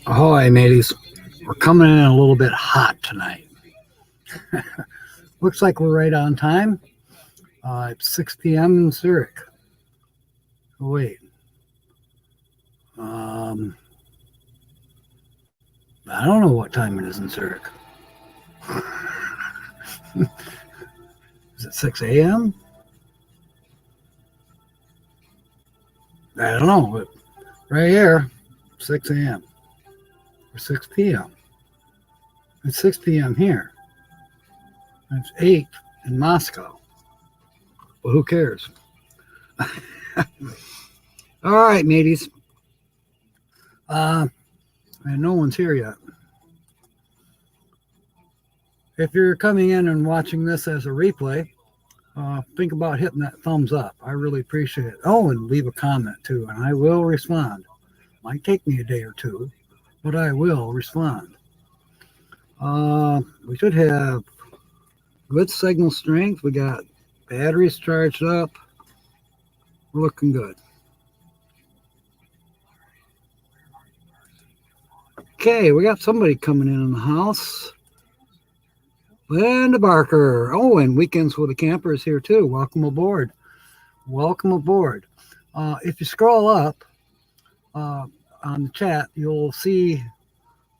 Ahoy, mateys. We're coming in a little bit hot tonight. Looks like we're right on time. It's 6 p.m. in Zurich. Oh, wait. I don't know what time it is in Zurich. Is it 6 a.m.? I don't know, but right here, 6 a.m. or 6 p.m. It's 6 p.m. here. It's 8 in Moscow. Well, who cares? All right, mateys. And no one's here yet. If you're coming in and watching this as a replay, think about hitting that thumbs up. I really appreciate it. Oh, and leave a comment too, and I will respond. Might take me a day or two, but I will respond. We should have good signal strength. We got batteries charged up. We're looking good. Okay, we got somebody coming in the house. Linda Barker. Oh, and Weekends with a Camper is here too. Welcome aboard. Welcome aboard. If you scroll up on the chat, you'll see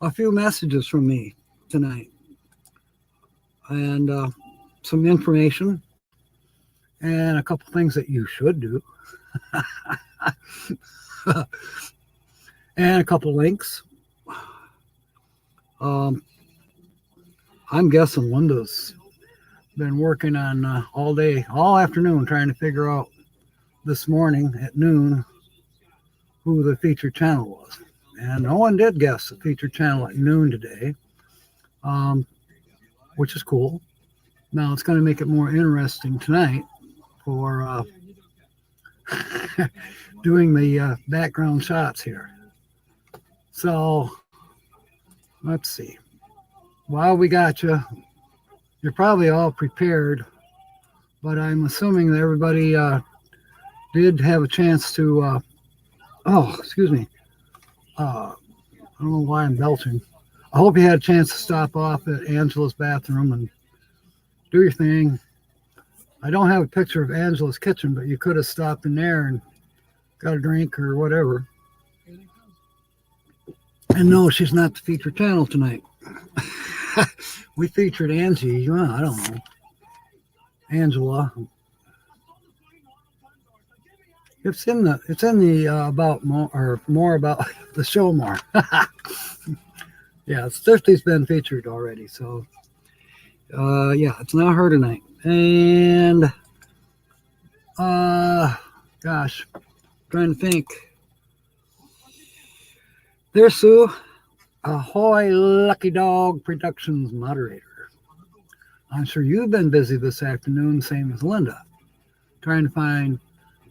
a few messages from me tonight. And some information. And a couple things that you should do. And a couple links. I'm guessing Linda's been working on all day, all afternoon, trying to figure out this morning at noon who the featured channel was. And no one did guess the featured channel at noon today, which is cool. Now it's going to make it more interesting tonight for doing the background shots here. So let's see. While we got you, you're probably all prepared, but I'm assuming that everybody did have a chance to, excuse me. I don't know why I'm belching. I hope you had a chance to stop off at Angela's bathroom and do your thing. I don't have a picture of Angela's kitchen, but you could have stopped in there and got a drink or whatever. And no, she's not the featured channel tonight. We featured Angie. Well, I don't know. Angela. It's in the about more or more about the show more. Yeah, Thirsty's been featured already, so yeah, it's not her tonight. And gosh, trying to think. There's Sue. Ahoy, Lucky Dog Productions moderator. I'm sure you've been busy this afternoon, same as Linda, trying to find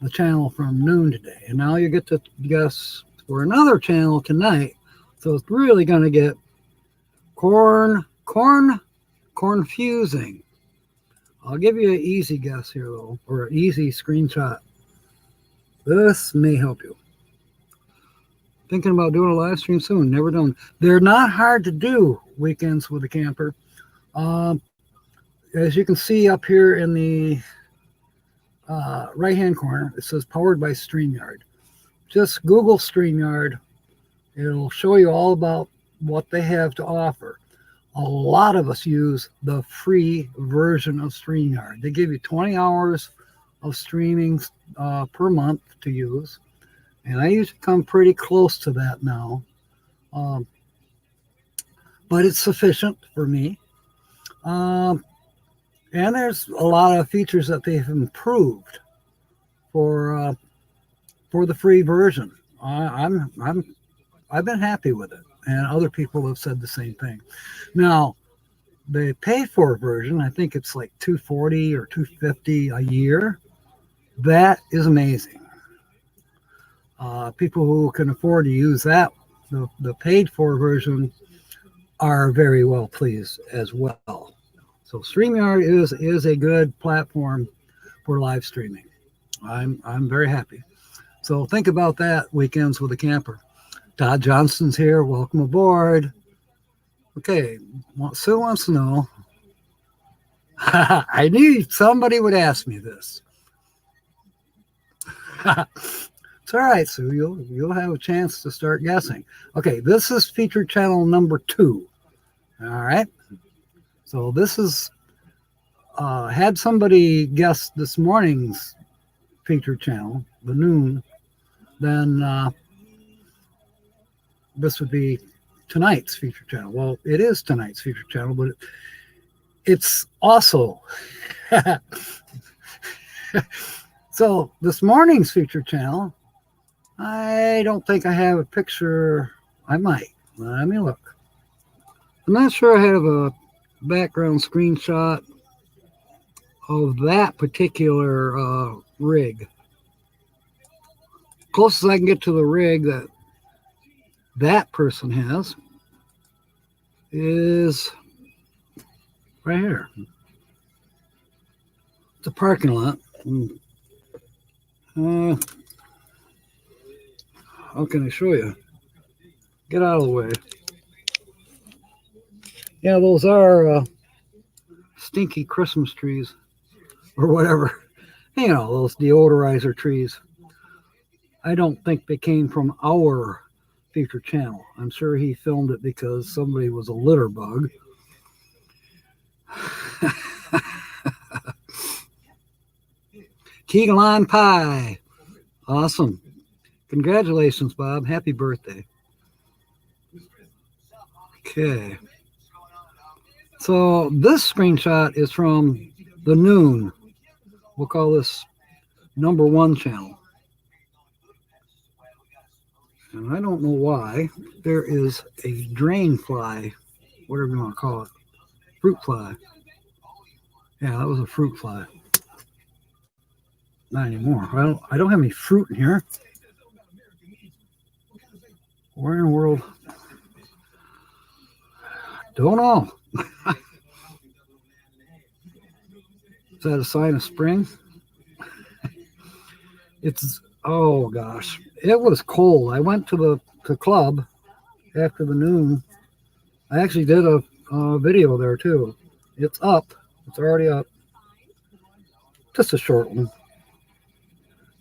the channel from noon today. And now you get to guess for another channel tonight. So it's really going to get confusing. I'll give you an easy guess here, though, or an easy screenshot. This may help you. Thinking about doing a live stream soon. Never done. They're not hard to do, Weekends with a Camper. As you can see up here in the right-hand corner, it says powered by StreamYard. Just Google StreamYard. It'll show you all about what they have to offer. A lot of us use the free version of StreamYard. They give you 20 hours of streaming per month to use. And I usually come pretty close to that now. But it's sufficient for me. And there's a lot of features that they've improved for the free version. I've been happy with it, and other people have said the same thing. Now, the pay-for version, I think it's like $240 or $250 a year. That is amazing. People who can afford to use that, the paid-for version, are very well pleased as well. So StreamYard is a good platform for live streaming. I'm very happy. So think about that, Weekends with a Camper. Todd Johnson's here. Welcome aboard. Okay, well, Sue wants to know. I knew somebody would ask me this. It's all right, Sue. You'll have a chance to start guessing. Okay, this is feature channel number 2. All right. So this is had somebody guess this morning's feature channel, the noon, then this would be tonight's feature channel. Well, it is tonight's feature channel, but it's also so this morning's feature channel, I don't think I have a picture. I might. Let me look. I'm not sure I have a background screenshot of that particular rig. Closest I can get to the rig that person has is right here. It's a parking lot. How can I show you? Get out of the way. Yeah, those are stinky Christmas trees or whatever. You know, those deodorizer trees. I don't think they came from our feature channel. I'm sure he filmed it because somebody was a litter bug. Key lime pie. Awesome. Congratulations, Bob. Happy birthday. Okay. So this screenshot is from the noon. We'll call this number 1 channel. And I don't know why. There is a drain fly, whatever you want to call it. Fruit fly. Yeah, that was a fruit fly. Not anymore. I don't have any fruit in here. Where in the world? Don't know. Is that a sign of spring? It's, oh gosh, it was cold. I went to the club after the noon. I actually did a video there too. It's up. It's already up. Just a short one.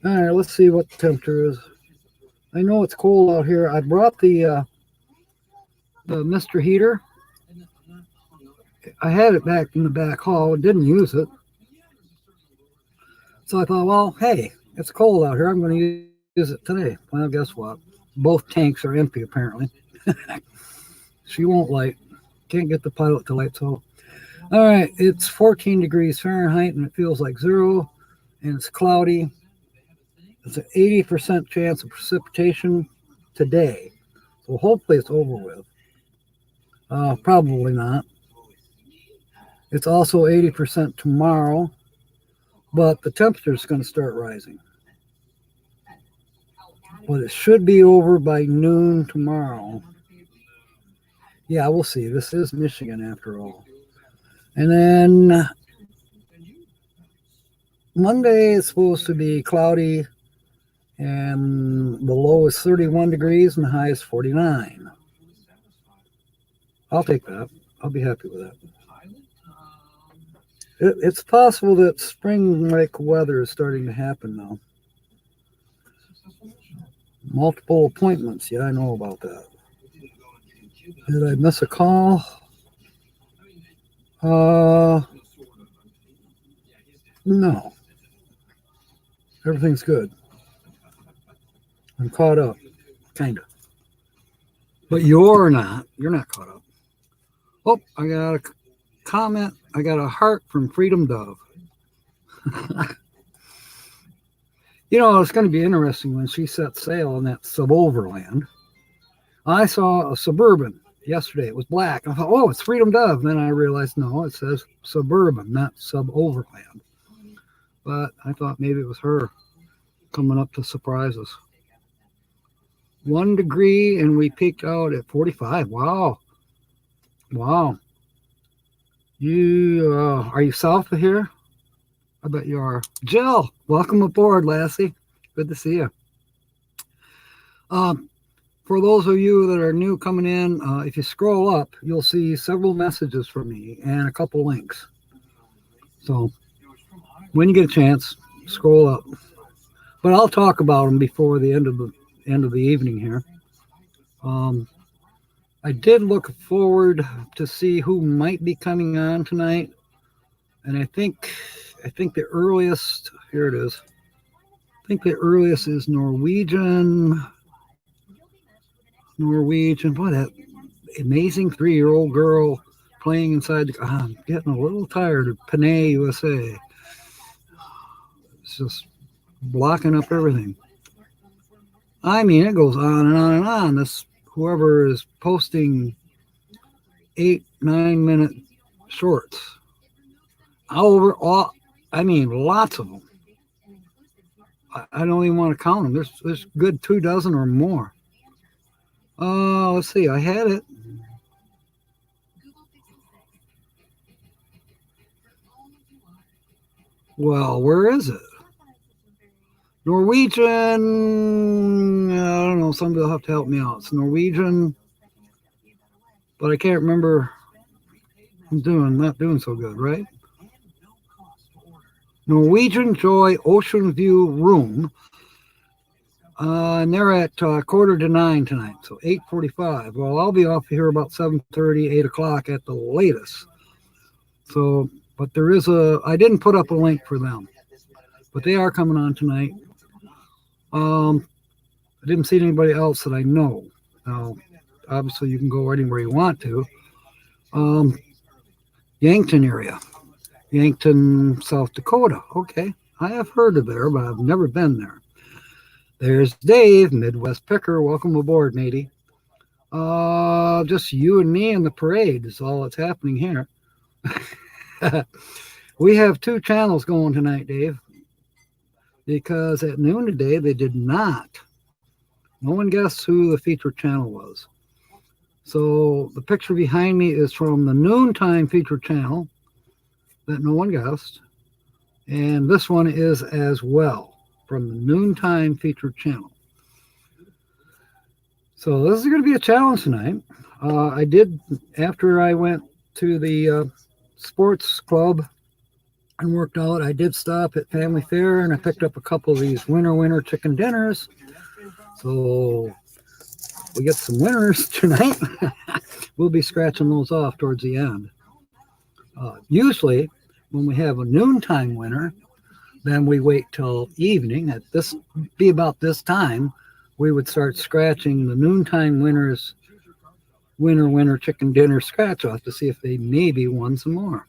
All right, let's see what the temperature is. I know it's cold out here. I brought the Mr. Heater. I had it back in the back hall. Didn't use it. So I thought, well, hey, it's cold out here. I'm going to use it today. Well, guess what? Both tanks are empty, apparently. She won't light. Can't get the pilot to light. So, all right, it's 14 degrees Fahrenheit, and it feels like 0, and it's cloudy. There's an 80% chance of precipitation today. So hopefully it's over with. Probably not. It's also 80% tomorrow, but the temperature is going to start rising. But it should be over by noon tomorrow. Yeah, we'll see. This is Michigan after all. And then Monday is supposed to be cloudy, and the low is 31 degrees and the high is 49. I'll take that. I'll be happy with that. It's possible that spring-like weather is starting to happen now. Multiple appointments. Yeah, I know about that. Did I miss a call? No. Everything's good. I'm caught up. Kind of. But you're not. You're not caught up. Oh, I got a comment. I got a heart from Freedom Dove. You know, it's going to be interesting when she sets sail on that suboverland. I saw a Suburban yesterday. It was black. I thought, oh, it's Freedom Dove. Then I realized, no, it says Suburban, not suboverland. But I thought maybe it was her coming up to surprise us. 1 degree, and we peaked out at 45. Wow. Wow. You are you south of here? I bet you are. Jill, welcome aboard, Lassie. Good to see you. For those of you that are new coming in, if you scroll up, you'll see several messages from me and a couple links. So when you get a chance, scroll up. But I'll talk about them before the end of the evening here. I did look forward to see who might be coming on tonight, and I think the earliest, here it is. I think the earliest is Norwegian. Boy, that amazing 3-year-old girl playing inside the. I'm getting a little tired of Panay, USA. It's just blocking up everything. I mean, it goes on and on and on. This whoever is posting 8-9 minute shorts. I mean, lots of them. I don't even want to count them. There's good 2 dozen or more. Let's see. I had it. Well, where is it? Norwegian. I don't know. Somebody will have to help me out. It's Norwegian, but I can't remember. I'm not doing so good, right? Norwegian Joy Ocean View Room. And they're at 8:45 tonight, so 8:45. Well, I'll be off here about 7:30, 8 o'clock at the latest. So, but there is I didn't put up a link for them, but they are coming on tonight. I didn't see anybody else that I know. Now, obviously, you can go anywhere you want to. Yankton area, Yankton, South Dakota. Okay, I have heard of there, but I've never been there. There's Dave, Midwest Picker. Welcome aboard, matey. Just you and me in the parade is all that's happening here. We have 2 channels going tonight, Dave, because at noon today they did not. No one guessed who the featured channel was. So the picture behind me is from the noontime featured channel that no one guessed. And this one is as well from the noontime featured channel. So this is going to be a challenge tonight. I did, after I went to the sports club and worked out, I did stop at Family Fare and I picked up a couple of these winter chicken dinners. So we get some winners tonight. We'll be scratching those off towards the end. Usually when we have a noontime winner, then we wait till evening. At this be about this time, we would start scratching the noontime winners, winter chicken dinner scratch off to see if they maybe won some more.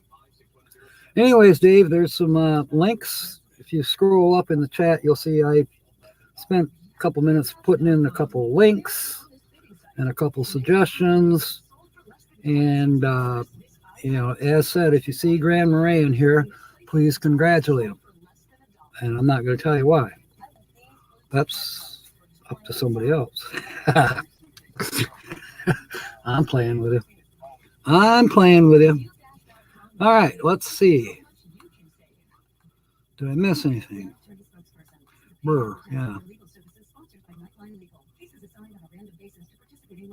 Anyways, Dave, there's some links. If you scroll up in the chat, you'll see I spent a couple minutes putting in a couple links and a couple suggestions. And, as said, if you see Grand Marais in here, please congratulate him. And I'm not going to tell you why. That's up to somebody else. I'm playing with you. All right, let's see. Did I miss anything? Yeah.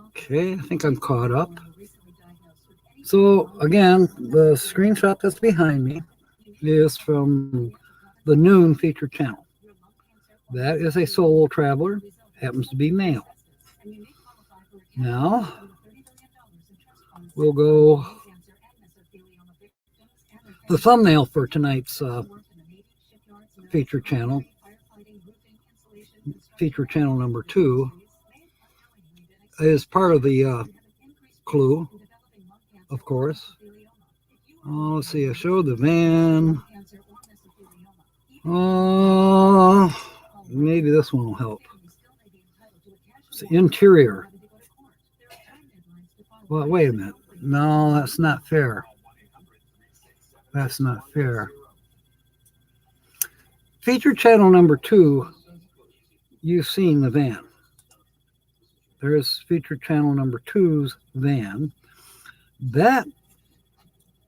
Okay, I think I'm caught up. So, again, the screenshot that's behind me is from the noon featured channel. That is a solo traveler, happens to be male. Now, we'll go the thumbnail for tonight's featured channel number 2, is part of the clue, of course. Let's see, I showed the van. Maybe this one will help. It's the interior. Well, wait a minute. No, that's not fair. Featured channel number 2, you've seen the van. There's featured channel number 2's van. That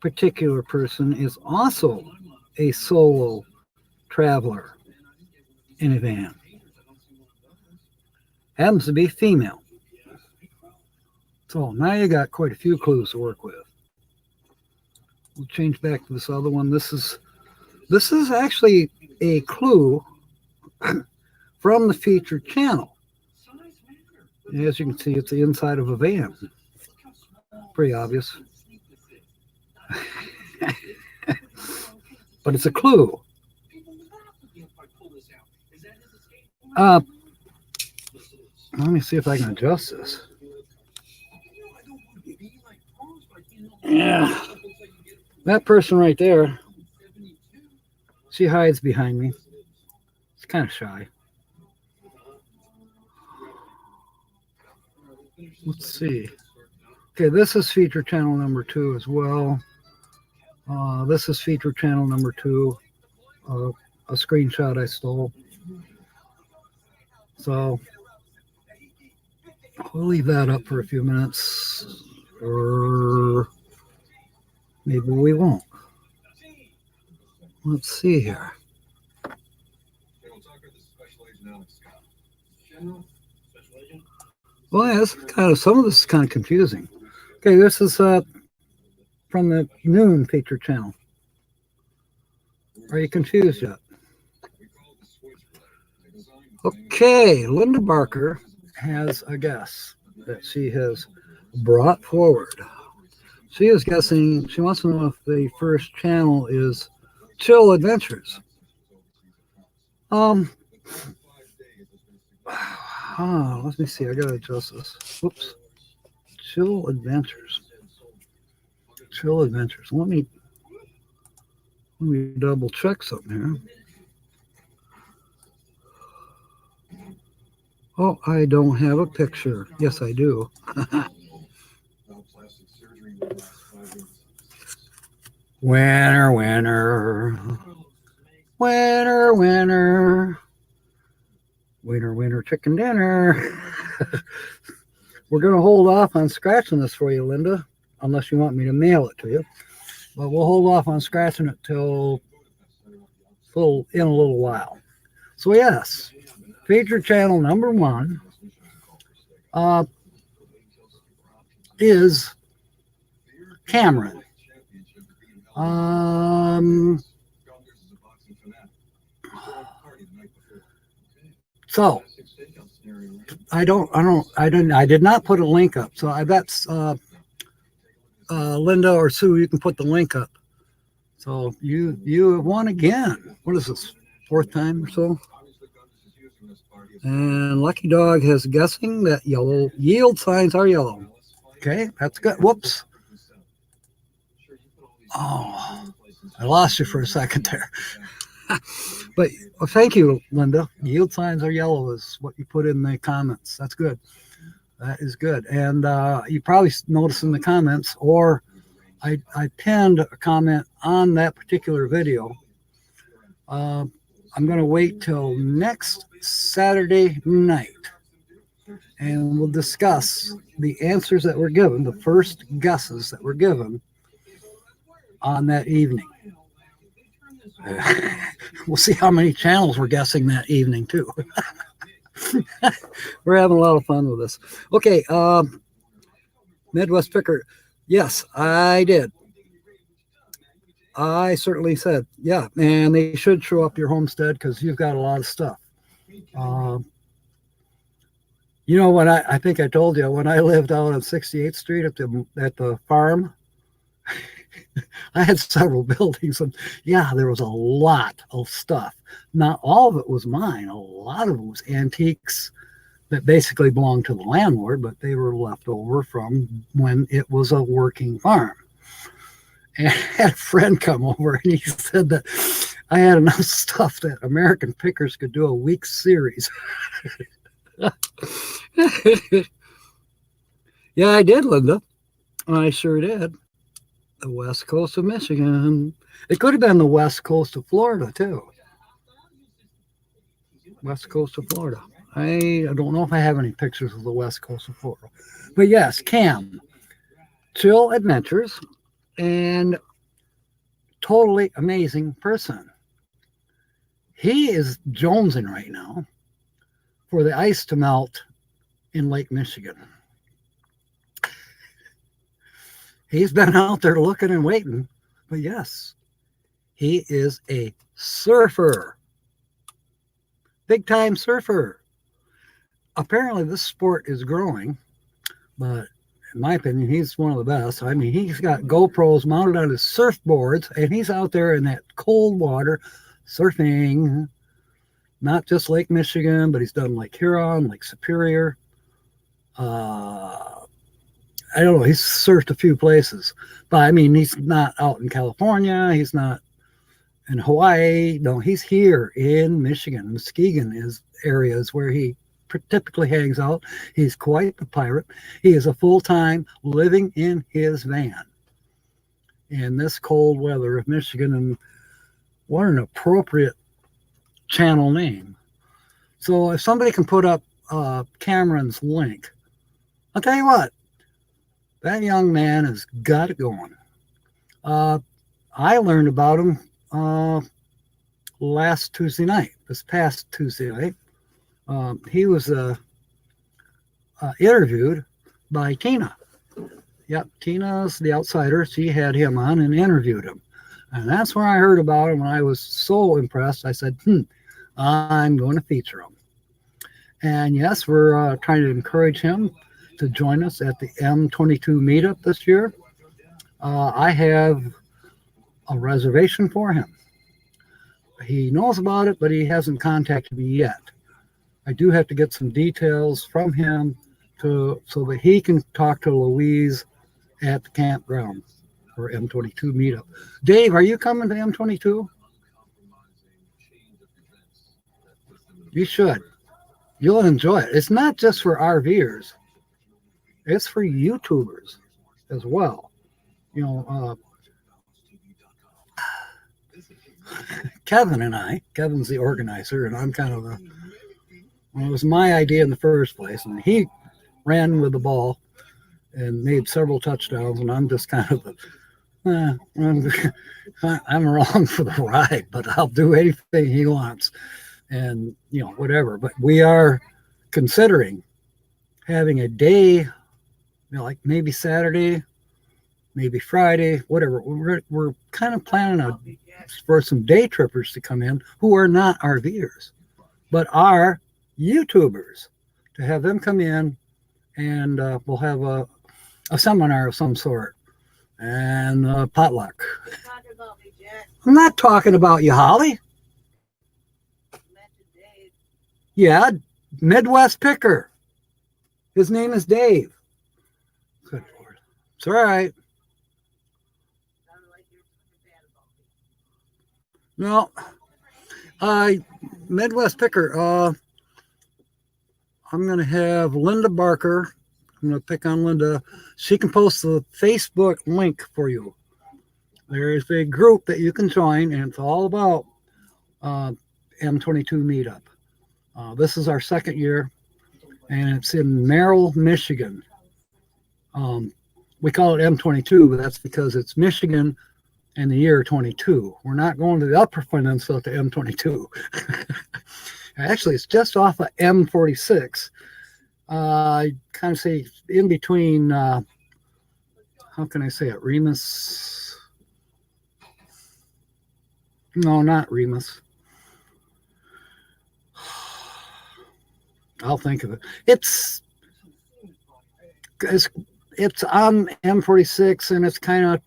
particular person is also a solo traveler in a van. Happens to be female. So now you got quite a few clues to work with. We'll change back to this other one. This is actually a clue from the featured channel. As you can see, it's the inside of a van. Pretty obvious. But it's a clue. Let me see if I can adjust this. Yeah. That person right there, she hides behind me. It's kind of shy. Let's see. Okay, this is feature channel number 2 as well. This is feature channel number 2. A screenshot I stole. So we'll leave that up for a few minutes, or maybe we won't. Let's see here. Well, yeah, this is some of this is kind of confusing. Okay, this is from the noon feature channel. Are you confused yet? Okay, Linda Barker has a guess that she has brought forward. She is guessing, she wants to know if the first channel is Chill Adventures. Let me see, I gotta adjust this. Whoops. Chill Adventures. Chill Adventures. Let me double check something here. Oh, I don't have a picture. Yes, I do. Winner, winner. Winner, winner. Winner, winner, chicken dinner. We're going to hold off on scratching this for you, Linda, unless you want me to mail it to you. But we'll hold off on scratching it till in a little while. So, yes. Feature channel number 1 is Cameron. So I did not put a link up. So I bet Linda or Sue, you can put the link up. So you have won again. What is this? 4th time or so? And Lucky Dog has guessing that yellow yield signs are yellow. Okay, that's good. Whoops. Oh, I lost you for a second there. But well, thank you, Linda. Yield signs are yellow is what you put in the comments. That's good. That is good. And you probably noticed in the comments, or I pinned a comment on that particular video. I'm going to wait till next Saturday night, and we'll discuss the answers that were given, the first guesses that were given on that evening. We'll see how many channels we're guessing that evening, too. We're having a lot of fun with this. Okay, Midwest Picker. Yes, I did. I certainly said, yeah, and they should show up your homestead because you've got a lot of stuff. You know, when I think I told you, when I lived out on 68th Street at the farm, I had several buildings, and yeah, there was a lot of stuff. Not all of it was mine. A lot of it was antiques that basically belonged to the landlord, but they were left over from when it was a working farm. And I had a friend come over, and he said that I had enough stuff that American Pickers could do a week series. Yeah, I did, Linda. I sure did. The west coast of Michigan. It could have been the west coast of Florida, too. West coast of Florida. I don't know if I have any pictures of the west coast of Florida. But yes, Cam. Chill Adventures. And totally amazing person. He is jonesing right now for the ice to melt in Lake Michigan. He's been out there looking and waiting. But yes, he is a surfer. Big time surfer. Apparently this sport is growing, but in my opinion, he's one of the best. I mean, he's got GoPros mounted on his surfboards, and he's out there in that cold water surfing. Not just Lake Michigan, but he's done Lake Huron, Lake Superior. I don't know. He's surfed a few places, but I mean, he's not out in California. He's not in Hawaii. No, he's here in Michigan. Muskegon is areas where he typically hangs out. He's quite the pirate. He is a full-time living in his van in this cold weather of Michigan. And what an appropriate channel name. So if somebody can put up Cameron's link, I'll tell you what, that young man has got it going. I learned about him last Tuesday night, this past Tuesday night. He was interviewed by Tina. Yep, Tina's the outsider. She had him on and interviewed him. And that's where I heard about him, and I was so impressed. I said, I'm going to feature him. And yes, we're trying to encourage him to join us at the M22 meetup this year. I have a reservation for him. He knows about it, but he hasn't contacted me yet. I do have to get some details from him so that he can talk to Louise at the campground for M22 meetup. Dave, are you coming to M22? You should. You'll enjoy it. It's not just for RVers. It's for YouTubers as well. You know, Kevin's the organizer, and I'm kind of it was my idea in the first place, and he ran with the ball and made several touchdowns, and I'm just kind of I'm along for the ride, but I'll do anything he wants, and you know, whatever. But we are considering having a day, you know, like maybe Saturday, maybe Friday, whatever. We're kind of planning for some day trippers to come in who are not RVers, but are YouTubers, to have them come in, and we'll have a seminar of some sort and potluck. I'm not talking about you, Holly. Yeah, Midwest Picker. His name is Dave. Good Lord. It's all right. No. Midwest Picker. I'm going to have Linda Barker. I'm going to pick on Linda. She can post the Facebook link for you. There is a group that you can join, and it's all about M22 meetup. This is our second year, and it's in Merrill, Michigan. We call it M22, but that's because it's Michigan and the year 22. We're not going to the Upper Peninsula to M22. Actually, it's just off of M46. I kind of say in between, how can I say it? Remus? No, not Remus. I'll think of it. It's on M46, and it's kind of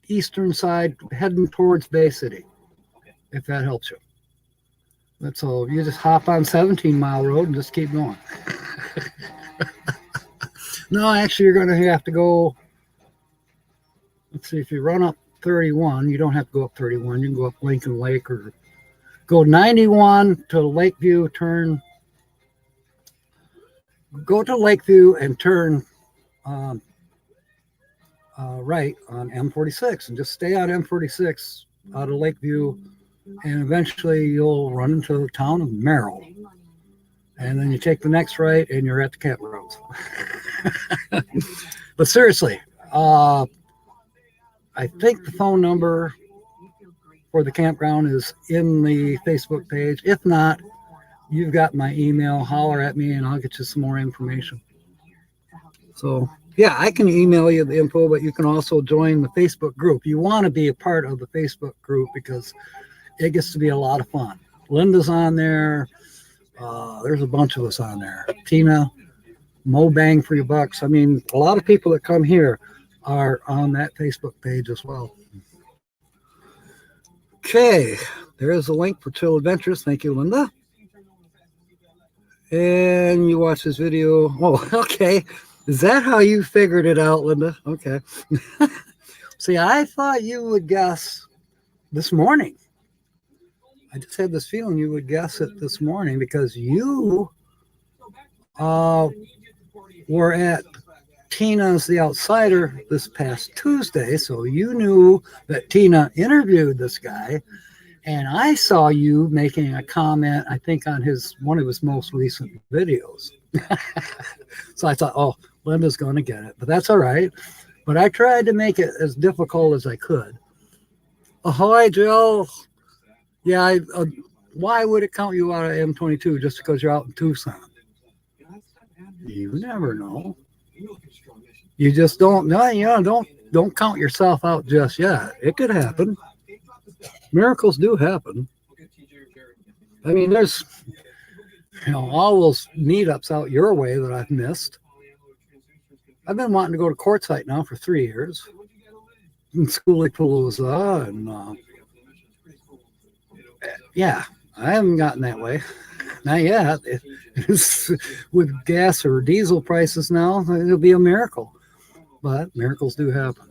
eastern side heading towards Bay City, if that helps you. That's all. You just hop on 17 Mile Road and just keep going. No, actually, you're going to have to go. Let's see, if you run up 31, you don't have to go up 31. You can go up Lincoln Lake or go 91 to Lakeview, go to Lakeview and turn right on M46 and just stay on M46 out of Lakeview. And eventually you'll run into the town of Merrill. And then you take the next right and you're at the campgrounds. But seriously, I think the phone number for the campground is in the Facebook page. If not, you've got my email. Holler at me and I'll get you some more information. So, yeah, I can email you the info, but you can also join the Facebook group. You want to be a part of the Facebook group because it gets to be a lot of fun. Linda's on there. There's a bunch of us on there. Tina, Mo Bang for Your Bucks. I mean, a lot of people that come here are on that Facebook page as well. Okay, there's a link for Chill Adventures. Thank you, Linda. And you watch this video. Oh, okay. Is that how you figured it out, Linda? Okay. See, I thought you would guess this morning. I just had this feeling you would guess it this morning because you were at Tina's The Outsider this past Tuesday. So you knew that Tina interviewed this guy. And I saw you making a comment, I think, on one of his most recent videos. So I thought, oh, Linda's going to get it. But that's all right. But I tried to make it as difficult as I could. Ahoy, Jill. Yeah, why would it count you out of M22 just because you're out in Tucson? You never know. You just don't know. Don't count yourself out just yet. It could happen. Miracles do happen. I mean, there's all those meetups out your way that I've missed. I've been wanting to go to Quartzsite now for 3 years. In Schoolypalooza and yeah, I haven't gotten that way. Not yet. It's, with gas or diesel prices now, it'll be a miracle. But miracles do happen.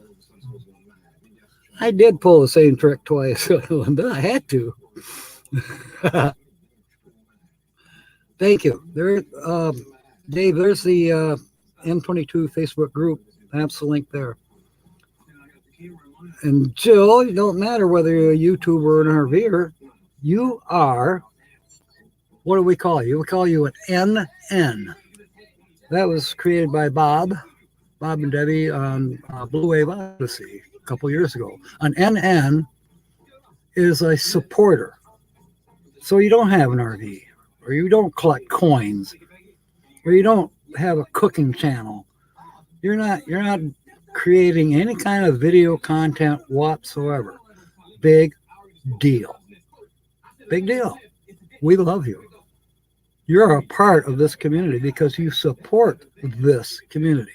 I did pull the same trick twice, Linda. I had to. Thank you. There, Dave, there's the M22 Facebook group. That's the link there. And Jill, it don't matter whether you're a YouTuber or an RVer. You are, what do we call you? We call you an NN. That was created by Bob and Debbie on Blue Wave Odyssey a couple years ago. An NN is a supporter. So you don't have an RV, or you don't collect coins, or you don't have a cooking channel. You're not creating any kind of video content whatsoever. Big deal. Big deal. We love you. You're a part of this community because you support this community.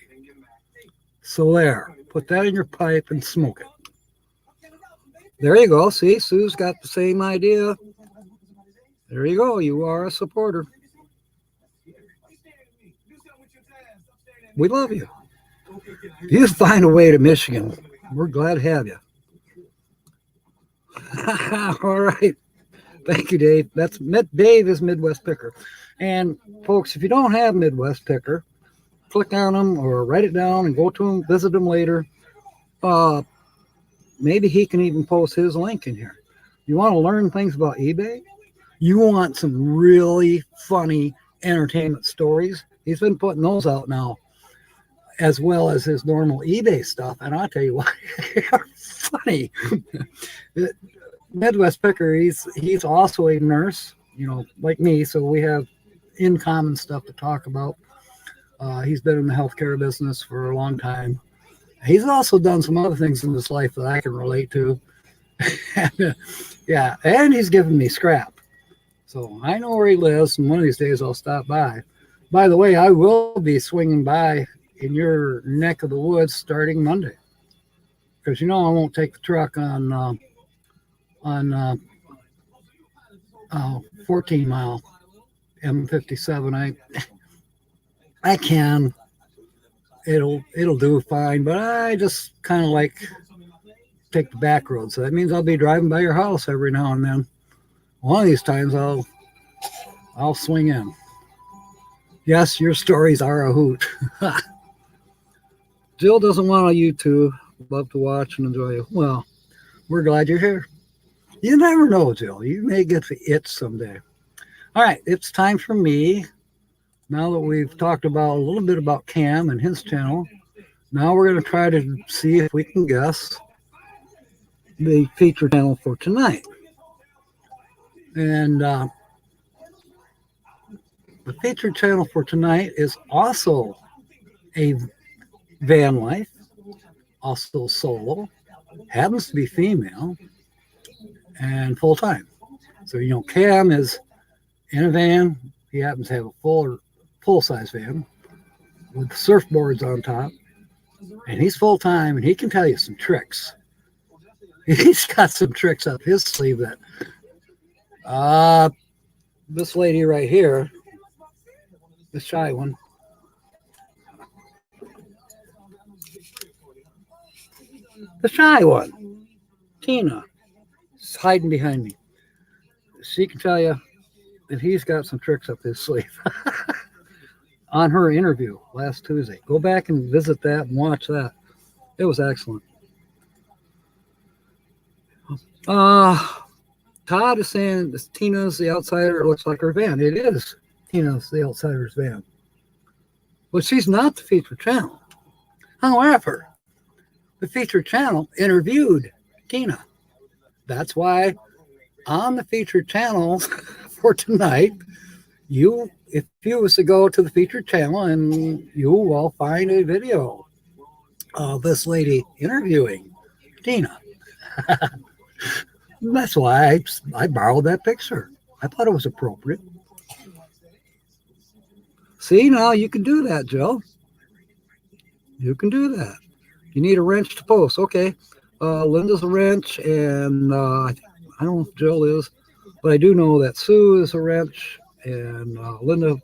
So there, put that in your pipe and smoke it. There you go. See, Sue's got the same idea. There you go. You are a supporter. We love you. You find a way to Michigan. We're glad to have you. All right. Thank you, Dave. Dave is Midwest Picker. And folks, if you don't have Midwest Picker, click on them or write it down and go to him, visit him later. Maybe he can even post his link in here. You want to learn things about eBay? You want some really funny entertainment stories? He's been putting those out now, as well as his normal eBay stuff. And I'll tell you what, they are funny. Midwest Picker, he's also a nurse, like me. So we have in common stuff to talk about. He's been in the healthcare business for a long time. He's also done some other things in his life that I can relate to. Yeah, and he's given me scrap. So I know where he lives, and one of these days I'll stop by. By the way, I will be swinging by in your neck of the woods starting Monday. Because I won't take the truck on 14 mile M57. I can. It'll do fine, but I just kind of like take the back road. So that means I'll be driving by your house every now and then. One of these times I'll swing in. Yes, your stories are a hoot. Jill doesn't want a YouTube. Love to watch and enjoy you. Well, we're glad you're here. You never know, Jill. You may get the itch someday. All right, it's time for me. Now that we've talked about a little bit about Cam and his channel, now we're going to try to see if we can guess the feature channel for tonight. And the feature channel for tonight is also a van life, also solo, happens to be female, and full-time. So, you know, Cam is in a van. He happens to have a full-size van with surfboards on top, and he's full-time, and he can tell you some tricks. He's got some tricks up his sleeve that this lady right here, the shy one, Tina, is hiding behind me. She can tell you that he's got some tricks up his sleeve. On her interview last Tuesday. Go back and visit that and watch that. It was excellent. Todd is saying Tina's the outsider. It looks like her van. It is Tina's the outsider's van. But she's not the featured channel. However, the featured channel interviewed Tina. That's why on the featured channel for tonight, if you was to go to the featured channel, and you will find a video of this lady interviewing Tina. That's why I borrowed that picture. I thought it was appropriate. See, now you can do that, Joe. You can do that. You need a wrench to post. Okay. Linda's a wrench, and I don't know if Jill is, but I do know that Sue is a wrench, and Linda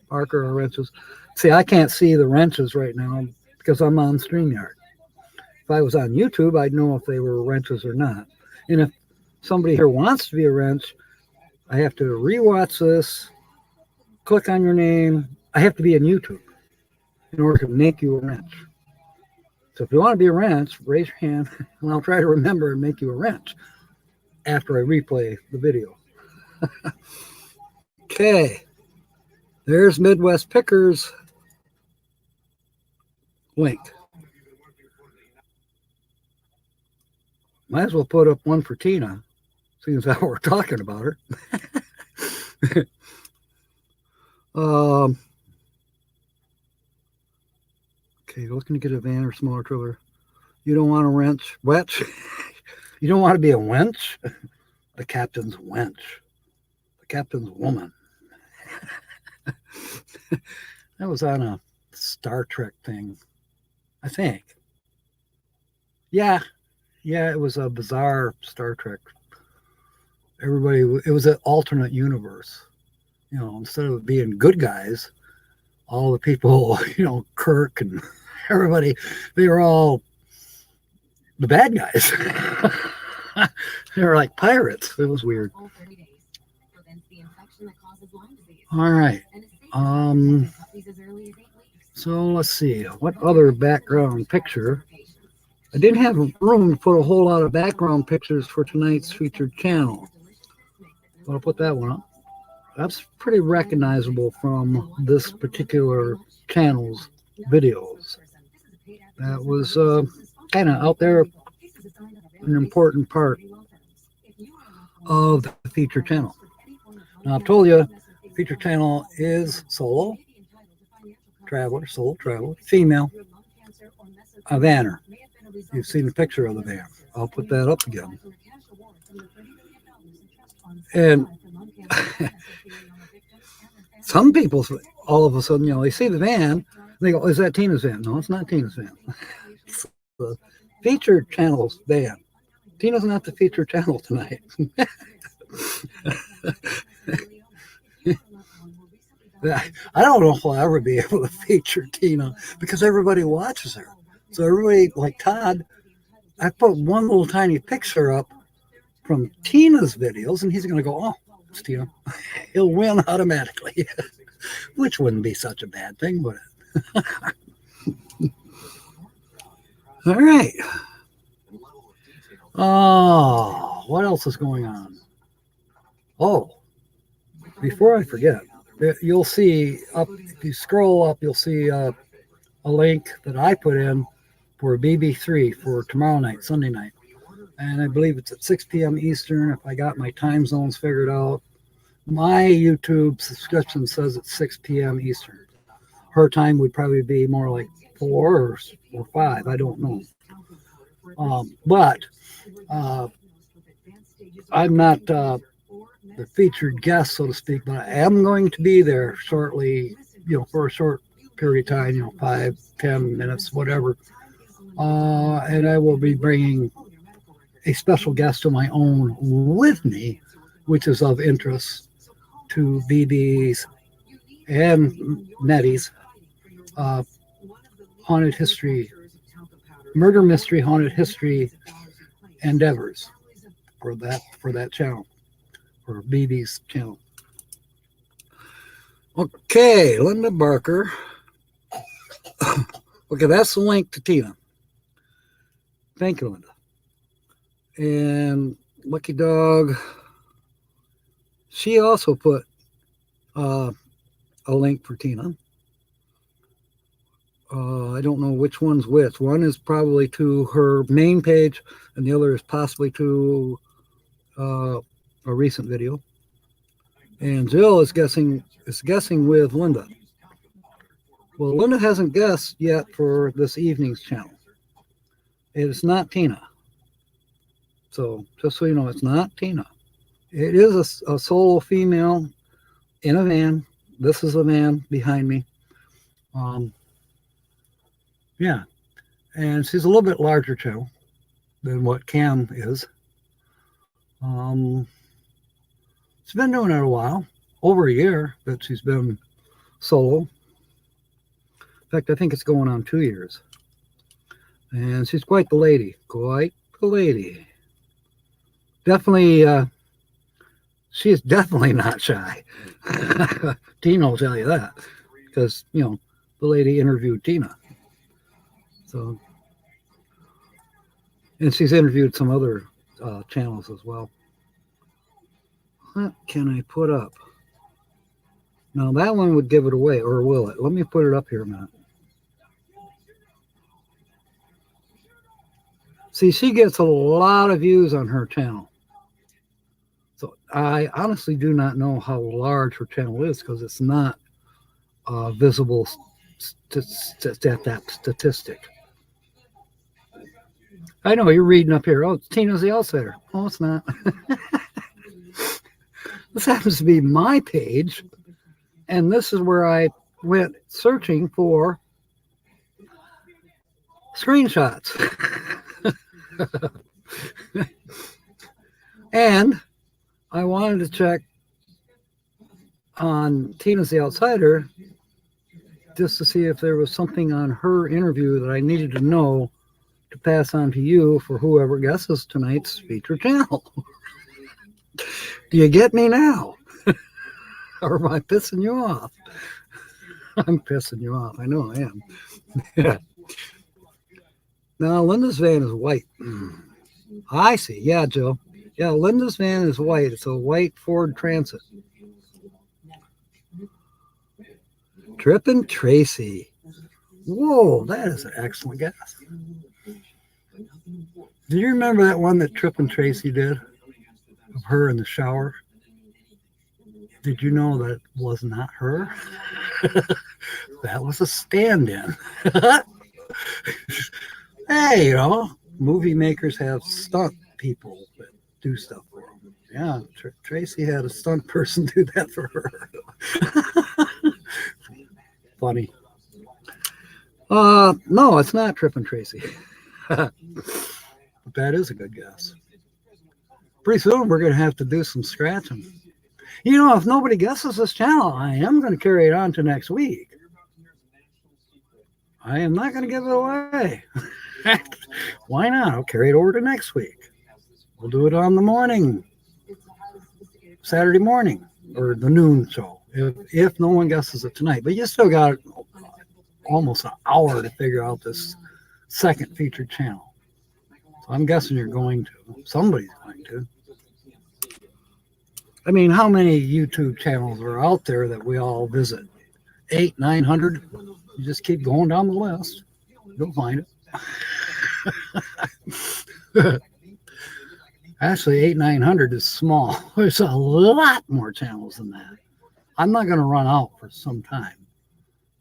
Parker are wrenches. See, I can't see the wrenches right now because I'm on StreamYard. If I was on YouTube, I'd know if they were wrenches or not. And if somebody here wants to be a wrench, I have to rewatch this, click on your name. I have to be on YouTube in order to make you a wrench. So if you want to be a wrench, raise your hand, and I'll try to remember and make you a wrench after I replay the video. Okay. There's Midwest Pickers link. Might as well put up one for Tina, seeing as how we're talking about her. Okay, looking to get a van or smaller trailer. You don't want a wrench? Wench? You don't want to be a wench? The captain's wench. The captain's woman. That was on a Star Trek thing, I think. Yeah, it was a bizarre Star Trek. It was an alternate universe. You know, instead of being good guys, all the people, you know, Kirk and everybody, they were all the bad guys. They were like pirates. It was weird. All right. So let's see. What other background picture? I didn't have room to put a whole lot of background pictures for tonight's featured channel. But I'll put that one up. That's pretty recognizable from this particular channel's videos. That was kind of out there, an important part of the feature channel. Now, I've told you, feature channel is solo traveler, female, a vanner. You've seen the picture of the van. I'll put that up again. And some people, all of a sudden, you know, they see the van, and they go, is that Tina's van? No, it's not Tina's van. It's the featured channel's van. Tina's not the featured channel tonight. I don't know if I'll ever be able to feature Tina because everybody watches her. So everybody, like Todd, I put one little tiny picture up from Tina's videos, and he's going to go, oh, it's Tina. He'll win automatically, which wouldn't be such a bad thing, would it? All right. Oh, what else is going on? Oh, before I forget, you'll see up, if you scroll up, you'll see a link that I put in for BB3 for tomorrow night, Sunday night. And I believe it's at 6 p.m. Eastern, if I got my time zones figured out. My YouTube subscription says it's 6 p.m. Eastern. Her time would probably be more like 4 or 5. I don't know. But I'm not the featured guest, so to speak, but I am going to be there shortly, for a short period of time, 5, 10 minutes, whatever. And I will be bringing a special guest of my own with me, which is of interest to BB's and Nettie's haunted history, murder mystery haunted history endeavors for that channel, for BB's channel. Okay, Linda Barker. Okay, that's the link to Tina. Thank you, Linda. And Lucky Dog, she also put a link for Tina. I don't know which one's which. One is probably to her main page, and the other is possibly to a recent video. And Jill is guessing with Linda. Well, Linda hasn't guessed yet for this evening's channel. It is not Tina. So just so you know, it's not Tina. It is a solo female in a van. This is a van behind me. Yeah, and she's a little bit larger too than what Cam is. She's been doing it a while, over a year that she's been solo. In fact, I think it's going on 2 years. And she's quite the lady, Definitely, she is definitely not shy. Tina will tell you that, because, the lady interviewed Tina. So, and she's interviewed some other channels as well. What can I put up? Now that one would give it away, or will it? Let me put it up here a minute. See, she gets a lot of views on her channel. So I honestly do not know how large her channel is, because it's not visible that statistic. I know you're reading up here. Oh, Tina's the outsider. Oh, it's not. This happens to be my page, and this is where I went searching for screenshots. And I wanted to check on Tina's the Outsider just to see if there was something on her interview that I needed to know to pass on to you for whoever guesses tonight's feature channel. Do you get me now? Or am I pissing you off? I'm pissing you off. I know I am. Yeah. Now, Linda's van is white. I see. Yeah, Joe. Yeah, Linda's van is white. It's a white Ford Transit. Trippin' Tracy. Whoa, that is an excellent guess. Do you remember that one that Trippin' Tracy did of her in the shower? Did you know that was not her? That was a stand-in. Hey, movie makers have stunt people that do stuff for them. Yeah, Tracy had a stunt person do that for her. Funny. No, it's not Trippin' Tracy. But that is a good guess. Pretty soon we're going to have to do some scratching. If nobody guesses this channel, I am going to carry it on to next week. I am not going to give it away. Why not? I'll carry it over to next week. We'll do it on the morning, Saturday morning, or the noon show, if no one guesses it tonight. But you still got almost an hour to figure out this second featured channel. So I'm guessing you're going to. Somebody's going to. I mean, how many YouTube channels are out there that we all visit? 800, 900? You just keep going down the list. You'll find it. Actually, 800, 900 is small. There's a lot more channels than that. I'm not going to run out for some time.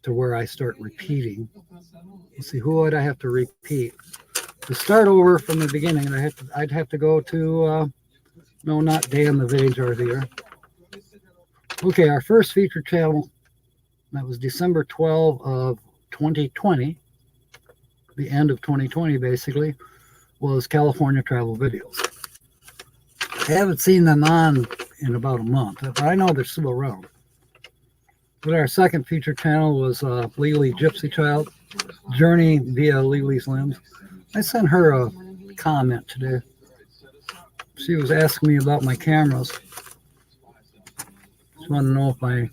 to where I start repeating. Let's see, who would I have to repeat? To start over from the beginning, I'd have to go to, no, not Dan the Village RVer. Okay, our first feature channel, that was December 12 of 2020, the end of 2020 basically, was California Travel Videos. I haven't seen them on in about a month, but I know they're still around. But our second feature channel was Lily Gypsy Child, Journey via Lily's Limbs. I sent her a comment today. She was asking me about my cameras. She wanted to know if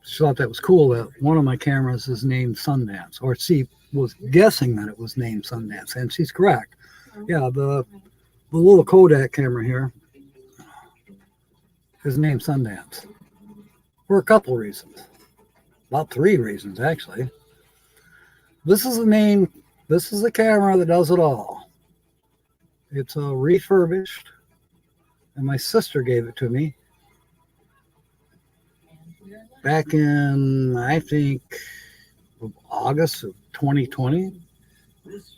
she thought that was cool that one of my cameras is named Sundance, or she was guessing that it was named Sundance, and she's correct. Yeah, the little Kodak camera here is named Sundance for a couple reasons, about 3 reasons actually. This is the camera that does it all. It's refurbished, and my sister gave it to me back in, I think, August of 2020.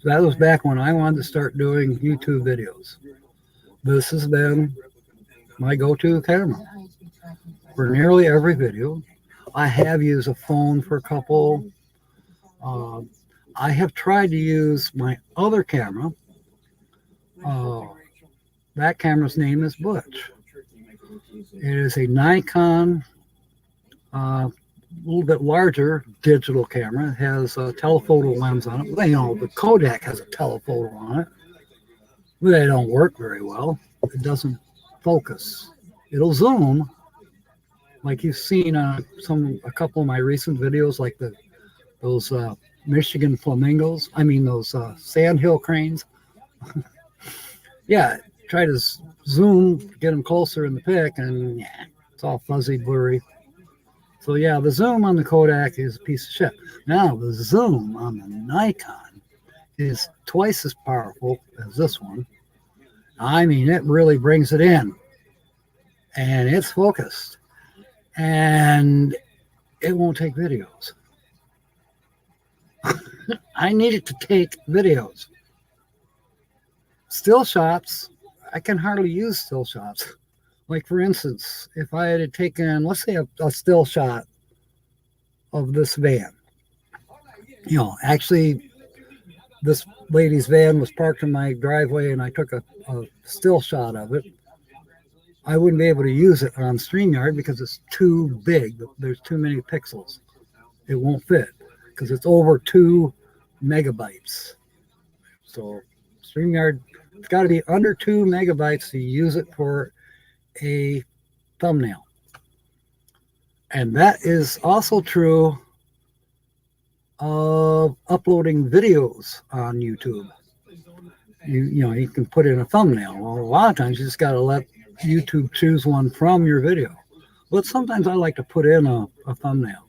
That was back when I wanted to start doing YouTube videos. This has been my go-to camera for nearly every video. I have used a phone for a couple. I have tried to use my other camera. That camera's name is Butch. It is a Nikon, a little bit larger digital camera. It has a telephoto lens on it. You know, the Kodak has a telephoto on it. They don't work very well. It doesn't focus. It'll zoom, like you've seen a couple of my recent videos, like those Michigan flamingos. I mean those sandhill cranes. Yeah, try to zoom, get them closer in the pic, and yeah, it's all fuzzy, blurry. So yeah, the zoom on the Kodak is a piece of shit. Now the zoom on the Nikon is twice as powerful as this one. I mean, it really brings it in, and it's focused, and it won't take videos. I need it to take videos. Still shots, I can hardly use still shots. Like, for instance, if I had taken, let's say, a still shot of this van. You know, actually, this lady's van was parked in my driveway, and I took a still shot of it. I wouldn't be able to use it on StreamYard because it's too big. There's too many pixels. It won't fit because it's over 2 megabytes. So StreamYard, it's got to be under 2 megabytes to use it for a thumbnail. And that is also true of uploading videos on YouTube. You know, you can put in a thumbnail. Well, a lot of times you just got to let YouTube choose one from your video. But sometimes I like to put in a thumbnail.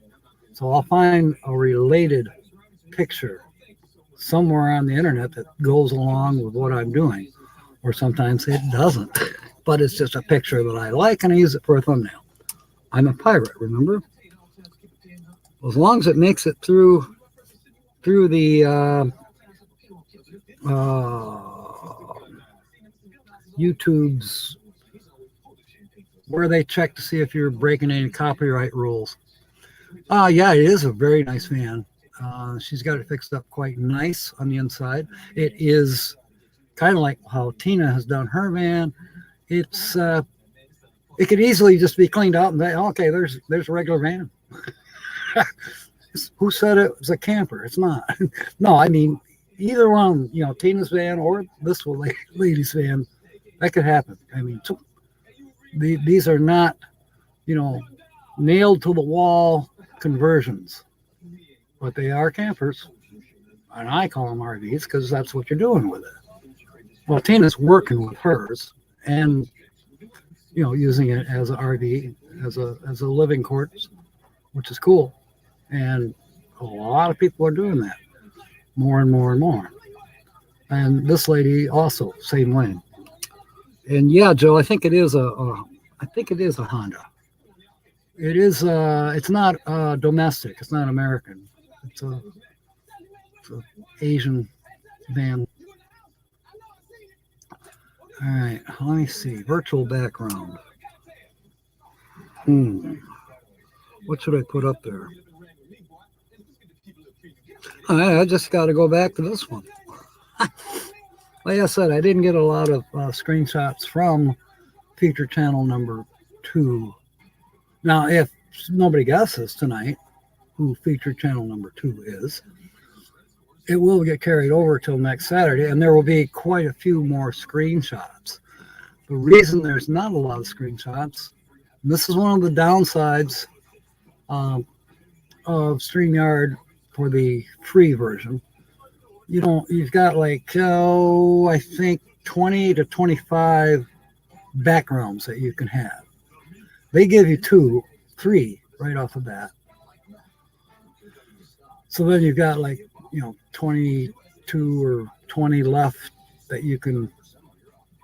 So I'll find a related picture somewhere on the internet that goes along with what I'm doing. Or sometimes it doesn't. But it's just a picture that I like, and I use it for a thumbnail. I'm a pirate, remember? As long as it makes it through the YouTube's, where they check to see if you're breaking any copyright rules. Yeah, it is a very nice van. She's got it fixed up quite nice on the inside. It is kind of like how Tina has done her van. It's it could easily just be cleaned out and say, okay, there's a regular van. Who said it was a camper? It's not. No, I mean, either one, you know, Tina's van or this lady's van, that could happen. I mean, these are not, you know, nailed to the wall conversions, but they are campers, and I call them RVs because that's what you're doing with it. Well, Tina's working with hers and, you know, using it as an RV, as a living quarters, which is cool. And a lot of people are doing that more and more and more. And this lady also, same way. And yeah, Joe, I think it is a Honda. It is. It's not domestic. It's not American. It's a Asian van. All right. Let me see. Virtual background. What should I put up there? I just got to go back to this one. Like I said, I didn't get a lot of screenshots from feature channel number 2. Now, if nobody guesses tonight who feature channel number 2 is, it will get carried over till next Saturday, and there will be quite a few more screenshots. The reason there's not a lot of screenshots, and this is one of the downsides of StreamYard for the free version. You've got like, I think 20 to 25 backgrounds that you can have. They give you 2, 3 right off the bat. So then you've got like, 22 or 20 left that you can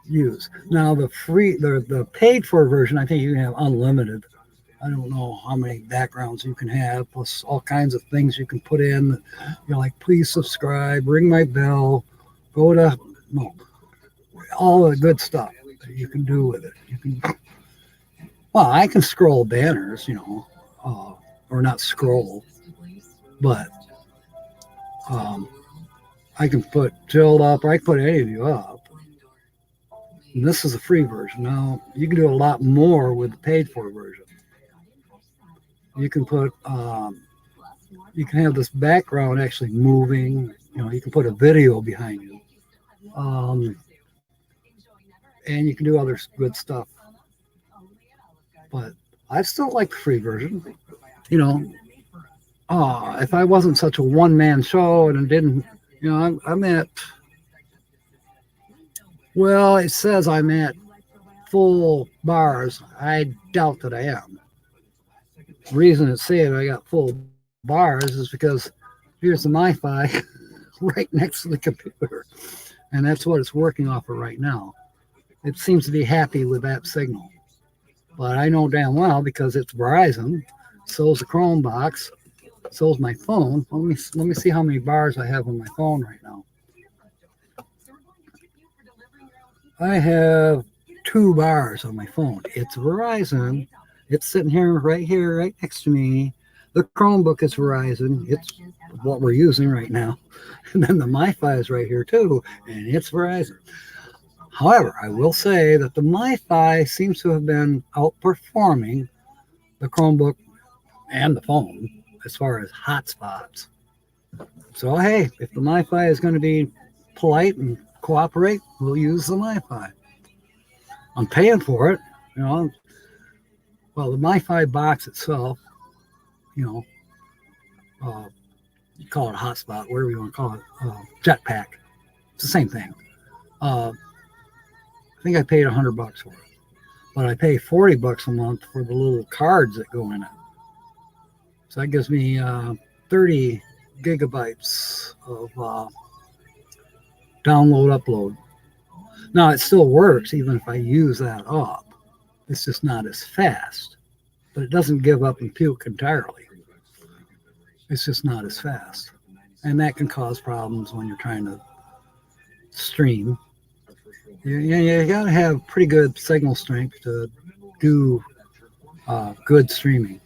use. Now the paid for version, I think you can have unlimited. I don't know how many backgrounds you can have, plus all kinds of things you can put in. Like, please subscribe, ring my bell, all the good stuff that you can do with it. I can scroll banners, or not scroll, but I can put Jill up, or I can put any of you up. And this is a free version. Now, you can do a lot more with the paid for version. You can put, you can have this background actually moving. You can put a video behind you. And you can do other good stuff. But I still like the free version. If I wasn't such a one-man show and it didn't, I'm at, well, it says I'm at full bars. I doubt that I am. The reason it's saying I got full bars is because here's the MiFi right next to the computer, and that's what it's working off of right now. It seems to be happy with that signal, but I know damn well, because it's Verizon, so's the Chrome box, so's my phone. Let me see how many bars I have on my phone right now. I have 2 bars on my phone. It's Verizon. It's sitting right next to me. The Chromebook is Verizon. It's what we're using right now. And then the MiFi is right here too, and it's Verizon. However, I will say that the MiFi seems to have been outperforming the Chromebook and the phone as far as hotspots. So, hey, if the MiFi is going to be polite and cooperate, we'll use the MiFi. I'm paying for it, Well, the MiFi box itself, you call it a hotspot, whatever you want to call it, jetpack. It's the same thing. I think I paid $100 for it, but I pay $40 a month for the little cards that go in it. So that gives me 30 gigabytes of download, upload. Now, it still works even if I use that up. It's just not as fast, but it doesn't give up and puke entirely. It's just not as fast. And that can cause problems when you're trying to stream. You got to have pretty good signal strength to do good streaming.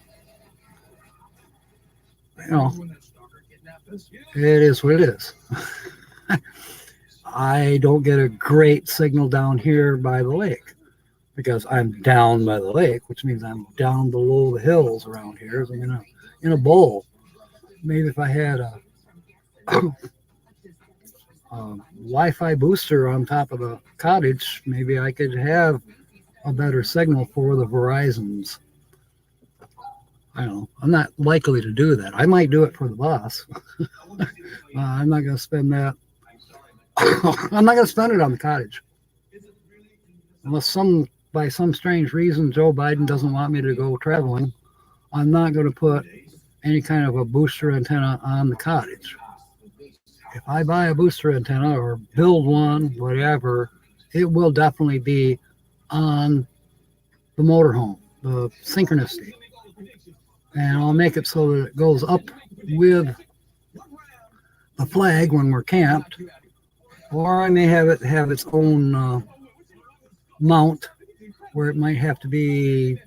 It is what it is. I don't get a great signal down here by the lake because I'm down by the lake, which means I'm down below the hills around here. So I'm in a bowl. Maybe if I had a Wi-Fi booster on top of the cottage, maybe I could have a better signal for the Verizons. I don't know. I'm not likely to do that. I might do it for the bus. I'm not going to spend that. I'm not going to spend it on the cottage. Unless by some strange reason Joe Biden doesn't want me to go traveling, I'm not going to put any kind of a booster antenna on the cottage. If I buy a booster antenna or build one, whatever, it will definitely be on the motorhome, the synchronicity. and I'll make it so that it goes up with the flag when we're camped, or I may have it have its own mount where it might have to be,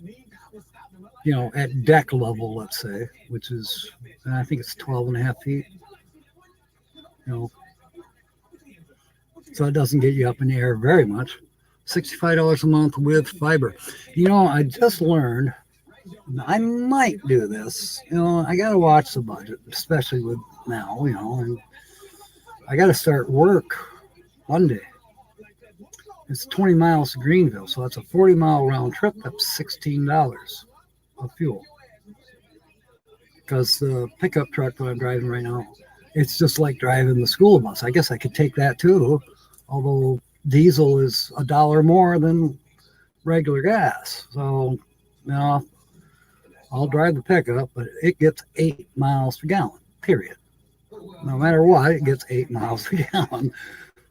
at deck level, let's say, which is, I think it's 12.5 feet, so it doesn't get you up in the air very much. $65 a month with fiber. I just learned, I might do this. I got to watch the budget, especially with now, and I got to start work Monday. It's 20 miles to Greenville, so that's a 40-mile round trip. That's $16 of fuel. Because the pickup truck that I'm driving right now, it's just like driving the school bus. I guess I could take that too, although diesel is $1 more than regular gas. So, I'll drive the pickup, but it gets 8 miles per gallon, period. No matter what, it gets 8 miles per gallon.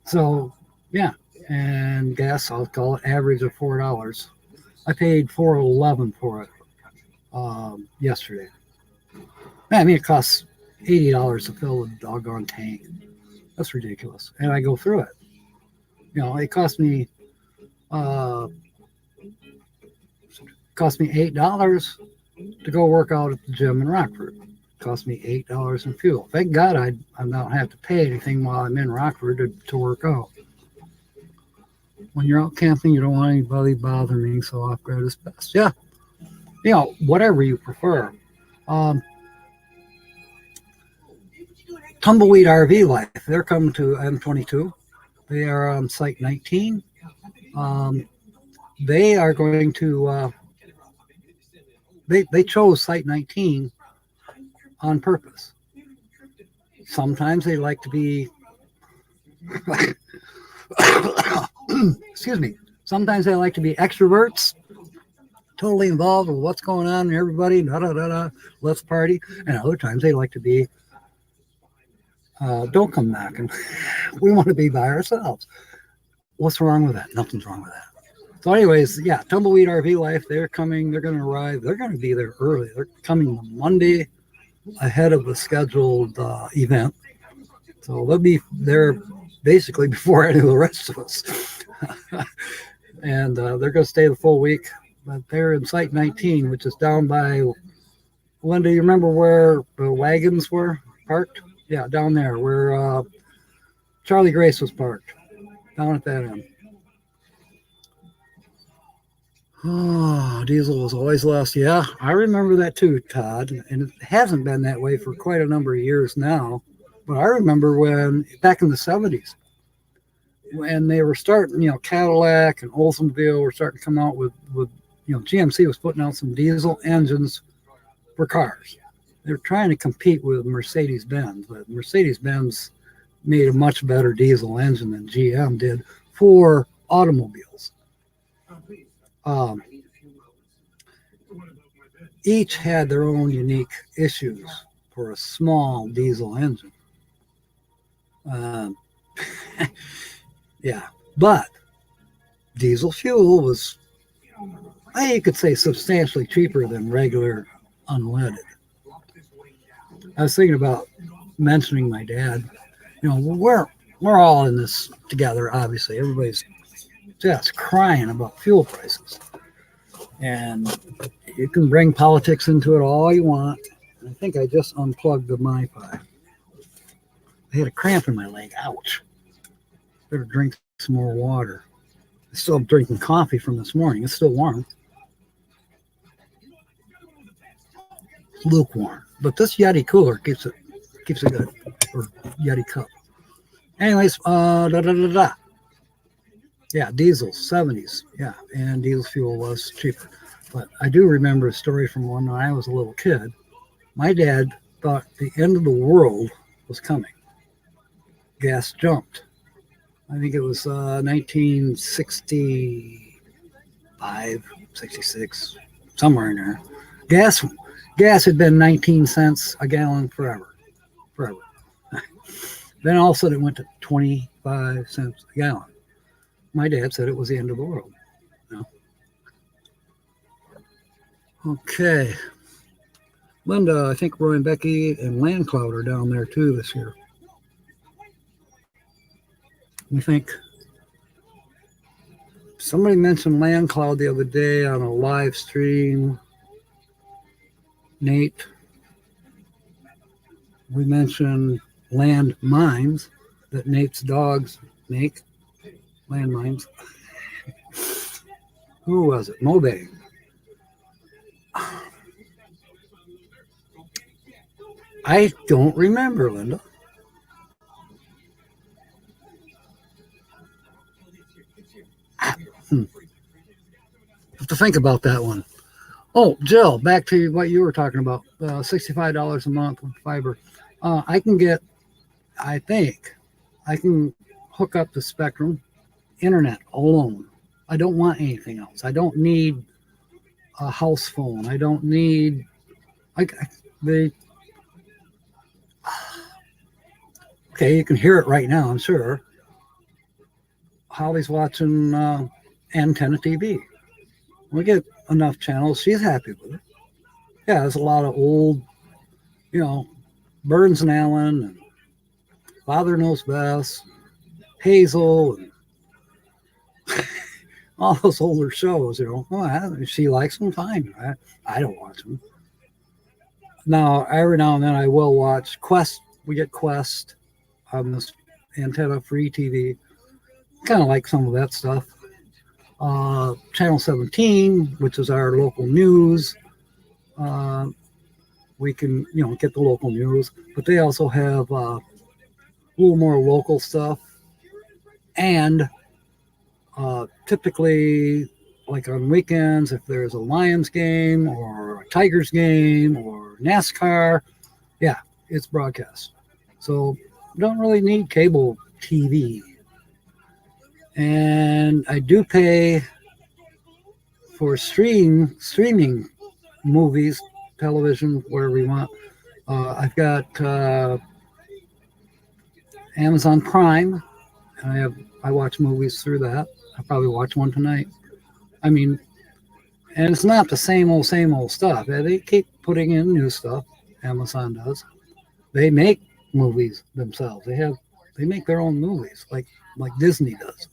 So, yeah. And gas, I'll call it average of $4. I paid $4.11 for it yesterday. I mean, it costs $80 to fill a doggone tank. That's ridiculous. And I go through it. It cost me $8 to go work out at the gym in Rockford. It cost me $8 in fuel. Thank God I don't have to pay anything while I'm in Rockford to work out. When you're out camping, you don't want anybody bothering me, so off-grid is best. Yeah, whatever you prefer. Tumbleweed RV Life, they're coming to M22. They are on Site 19. They are going to, they chose Site 19 on purpose. Sometimes they like to be, excuse me, sometimes they like to be extroverts, totally involved with what's going on and everybody, let's party. And other times they like to be, don't come knocking. We want to be by ourselves. What's wrong with that? Nothing's wrong with that. So anyways, yeah, Tumbleweed RV Life, they're coming. They're going to arrive. They're going to be there early. They're coming Monday ahead of the scheduled event. So they'll be there basically before any of the rest of us. And they're going to stay the full week. But they're in Site 19, which is down by, Linda, you remember where the wagons were parked? Yeah, down there where Charlie Grace was parked, down at that end. Oh, diesel was always lost. Yeah, I remember that too, Todd. And it hasn't been that way for quite a number of years now. But I remember when, back in the 70s, when they were starting, Cadillac and Oldsmobile were starting to come out with GMC was putting out some diesel engines for cars. They were trying to compete with Mercedes-Benz, but Mercedes-Benz made a much better diesel engine than GM did for automobiles. Each had their own unique issues for a small diesel engine. Yeah, but diesel fuel was, you could say, substantially cheaper than regular unleaded. I was thinking about mentioning my dad. We're all in this together, obviously. Everybody's just crying about fuel prices. And you can bring politics into it all you want. I think I just unplugged the MiFi. I had a cramp in my leg. Ouch. Better drink some more water. I'm still drinking coffee from this morning. It's still warm. Lukewarm. But this Yeti cooler keeps it good. Or Yeti cup. Anyways, yeah, diesel, 70s. Yeah, and diesel fuel was cheaper. But I do remember a story from when I was a little kid. My dad thought the end of the world was coming. Gas jumped. I think it was 1965, 66, somewhere in there. Gas had been 19 cents a gallon forever. Then all of a sudden it went to 25 cents a gallon. My dad said it was the end of the world. Okay. Linda, I think Roy and Becky and Landcloud are down there too this year. I think somebody mentioned Landcloud the other day on a live stream. Nate. We mentioned land mines that Nate's dogs make. Landmines. Who was it? Mobay. I don't remember, Linda. Have to think about that one. Oh, Jill, back to what you were talking about. $65 a month with fiber. I think I can hook up the Spectrum internet alone. I don't want anything else. I don't need a house phone. I don't need okay, you can hear it right now, I'm sure. Holly's watching Antenna TV. We get enough channels. She's happy with it. Yeah, there's a lot of old, Burns and Allen, and Father Knows Best, Hazel, and all those older shows, she likes them, fine. I don't watch them. Now, every now and then I will watch Quest. We get Quest on this Antenna Free TV. Kind of like some of that stuff. Channel 17, which is our local news. We can, get the local news, but they also have a little more local stuff. And typically, like on weekends, if there's a Lions game or a Tigers game or NASCAR, yeah, it's broadcast. So don't really need cable TV. And I do pay for streaming movies, television, whatever you want. I've got Amazon Prime, and I watch movies through that. I'll probably watch one tonight. I mean, and it's not the same old stuff. They keep putting in new stuff. Amazon does. They make movies themselves. They make their own movies, like Disney does.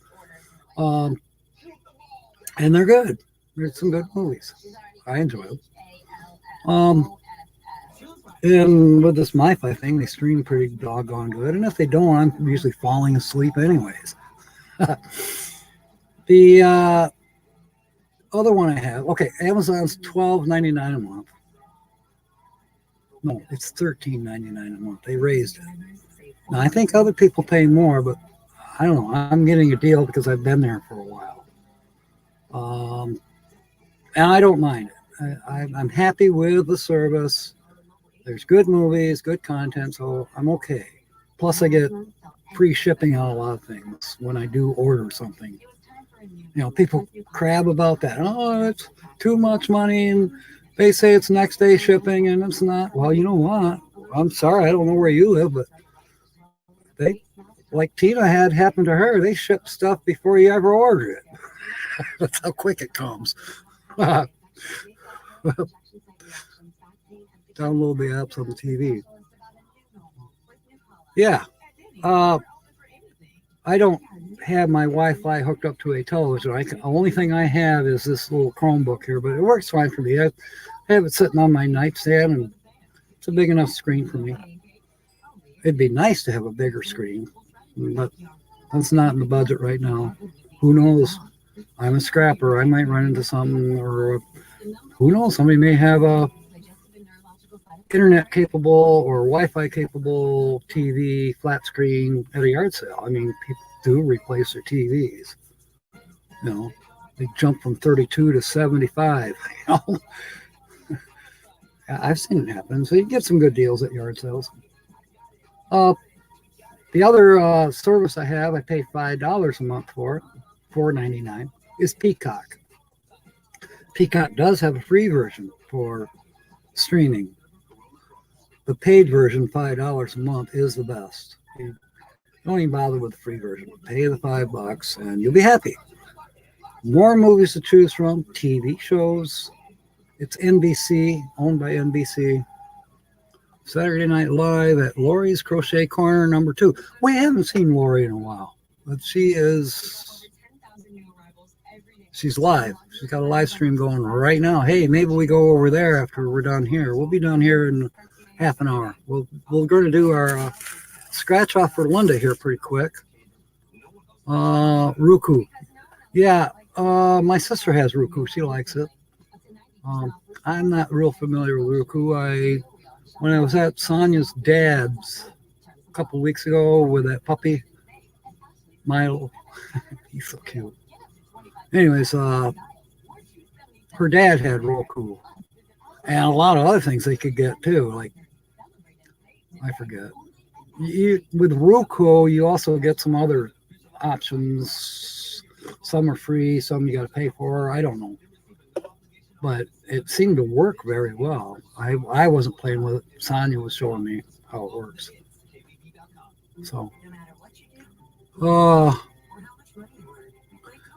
And they're good. There's some good movies. I enjoy them. And with this MiFi thing, they stream pretty doggone good. And if they don't, I'm usually falling asleep anyways. The other one I have, okay, Amazon's $12.99 a month. No, it's $13.99 a month. They raised it. Now, I think other people pay more, but I don't know. I'm getting a deal because I've been there for a while. And I don't mind it. I'm happy with the service. There's good movies, good content, so I'm okay. Plus, I get free shipping on a lot of things when I do order something. People crab about that. Oh, it's too much money, and they say it's next day shipping, and it's not. Well, you know what? I'm sorry, I don't know where you live, but like Tina had happened to her, they ship stuff before you ever order it. That's how quick it comes. Download the apps on the TV. Yeah. I don't have my Wi-Fi hooked up to a television. The only thing I have is this little Chromebook here, but it works fine for me. I have it sitting on my nightstand, and it's a big enough screen for me. It'd be nice to have a bigger screen, but that's not in the budget right now. Who knows? I'm a scrapper. I might run into something, or who knows? Somebody may have a internet capable or Wi-Fi capable TV flat screen at a yard sale. I mean, people do replace their TVs. They jump from 32 to 75. I've seen it happen. So you get some good deals at yard sales. The other service I have, I pay $5 a month for it, $4.99, is Peacock. Peacock does have a free version for streaming. The paid version, $5 a month, is the best. You don't even bother with the free version. Pay the $5 and you'll be happy. More movies to choose from, TV shows. It's NBC, owned by NBC. Saturday Night Live at Lori's Crochet Corner number 2. We haven't seen Lori in a while, but she's live. She's got a live stream going right now. Hey, maybe we go over there after we're done here. We'll be done here in half an hour. We're going to do our scratch off for Linda here pretty quick. Roku. Yeah, my sister has Roku. She likes it. I'm not real familiar with Roku. When I was at Sonia's dad's a couple of weeks ago with that puppy, Milo, he's so cute. Anyways, her dad had Roku and a lot of other things they could get too. Like, I forget. With Roku, you also get some other options. Some are free, some you got to pay for. I don't know. But it seemed to work very well. I wasn't playing with it. Sonia was showing me how it works. So,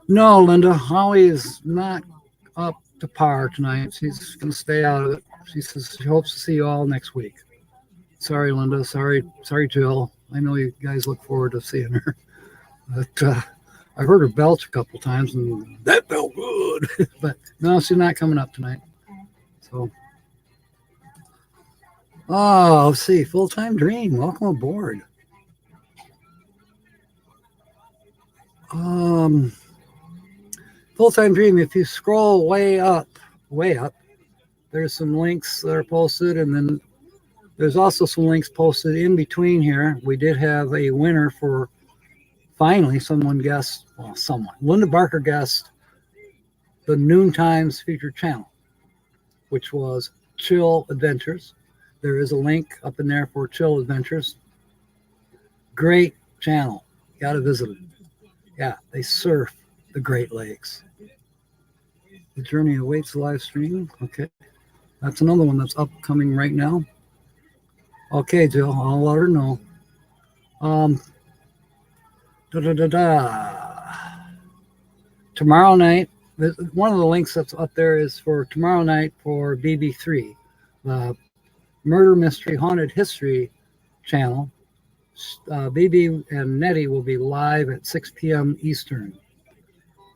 no, Linda, Holly is not up to par tonight. She's going to stay out of it. She says she hopes to see you all next week. Sorry, Linda. Sorry, Jill. I know you guys look forward to seeing her. But I've heard her belch a couple times, and that felt good. But no, she's not coming up tonight. So, let's see. Full-Time Dream, welcome aboard. Full-Time Dream, if you scroll way up, there's some links that are posted, and then there's also some links posted in between here. We did have a winner for, finally, Linda Barker guessed the Noon Times featured channel, which was Chill Adventures. There is a link up in there for Chill Adventures. Great channel. Got to visit it. Yeah, they surf the Great Lakes. The Journey awaits live stream. Okay. That's another one that's upcoming right now. Okay, Jill, I'll let her know. Tomorrow night, one of the links that's up there is for tomorrow night for BB3, the Murder Mystery Haunted History channel. BB and Nettie will be live at 6 p.m. Eastern,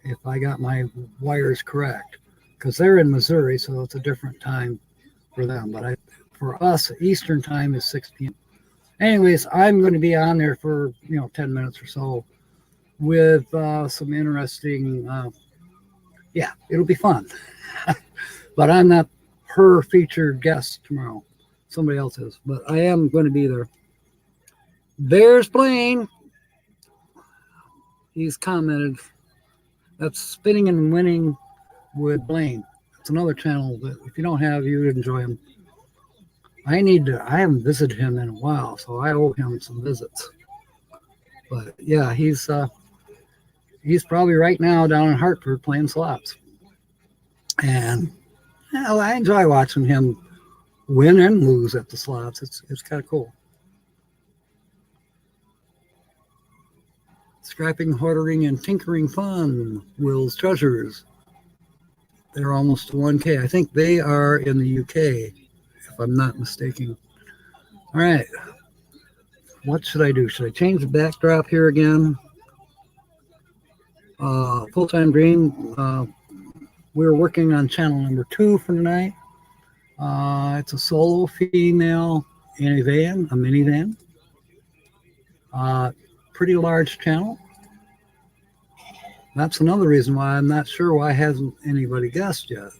if I got my wires correct, because they're in Missouri, so it's a different time for them. But for us, Eastern time is 6 p.m. Anyways, I'm going to be on there for 10 minutes or so with some interesting, it'll be fun. But I'm not her featured guest tomorrow. Somebody else is, but I am going to be there. There's Blaine. He's commented. That's Spinning and Winning with Blaine. It's another channel that if you don't have, you would enjoy him. I haven't visited him in a while, so I owe him some visits. But yeah, he's probably right now down in Hartford playing slots. And I enjoy watching him win and lose at the slots. It's kind of cool. Scrapping, hoarding, and tinkering fun. Will's Treasures. They're almost to 1K. I think they are in the UK, if I'm not mistaken. All right. What should I do? Should I change the backdrop here again? Full-Time Dream. We're working on channel number 2 for tonight. It's a solo female in a minivan. Pretty large channel. That's another reason why I'm not sure why hasn't anybody guessed yet.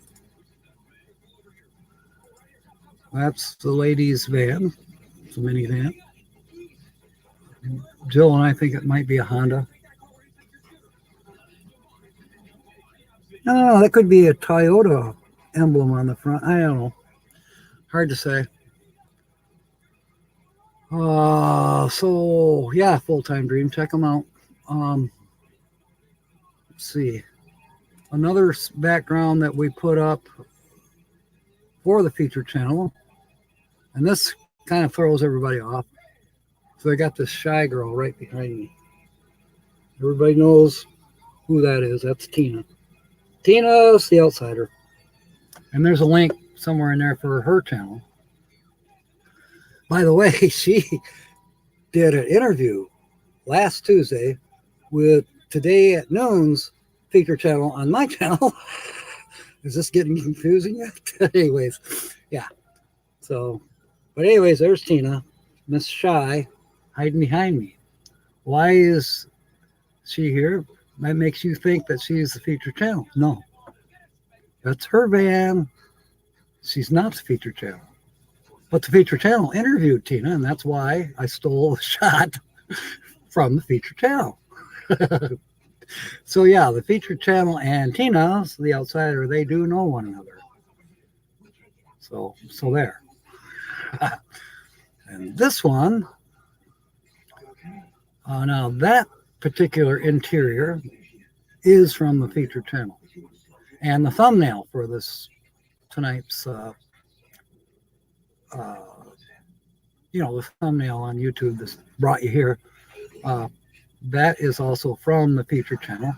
That's the ladies' van. It's a minivan. Jill and I think it might be a Honda. No, that could be a Toyota emblem on the front. I don't know. Hard to say. So yeah, Full-Time Dream. Check them out. Let's see. Another background that we put up for the feature channel, and this kind of throws everybody off. So I got this shy girl right behind me. Everybody knows who that is. That's Tina. Tina's the outsider. And there's a link somewhere in there for her channel. By the way, she did an interview last Tuesday with Today at Noon's feature channel on my channel. Is this getting confusing yet? Anyways, yeah. So, but anyways, there's Tina, Miss Shy, hiding behind me. Why is she here? That makes you think that she's the feature channel. No, that's her van. She's not the feature channel. But the feature channel interviewed Tina, and that's why I stole the shot from the feature channel. So yeah, the feature channel and Tina, the outsider, they do know one another. So there. And this one, now that particular interior is from the feature channel. And the thumbnail for this tonight's, the thumbnail on YouTube that's brought you here, that is also from the feature channel.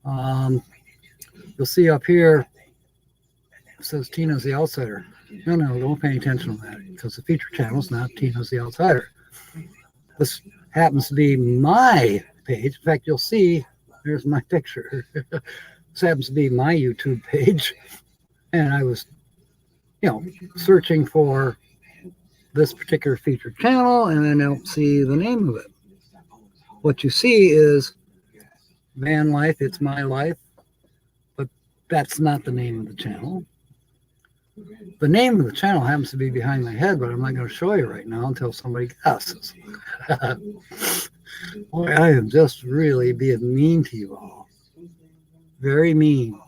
You'll see up here, it says Tina's the outsider. No, don't pay attention to that because the feature channel is not Tina's the outsider. This happens to be my page. In fact, you'll see, there's my picture. This happens to be my YouTube page. And I was, searching for this particular feature channel, and I don't see the name of it. What you see is Van Life, It's My Life, but that's not the name of the channel. The name of the channel happens to be behind my head, but I'm not going to show you right now until somebody guesses. Boy, I am just really being mean to you all. Very mean.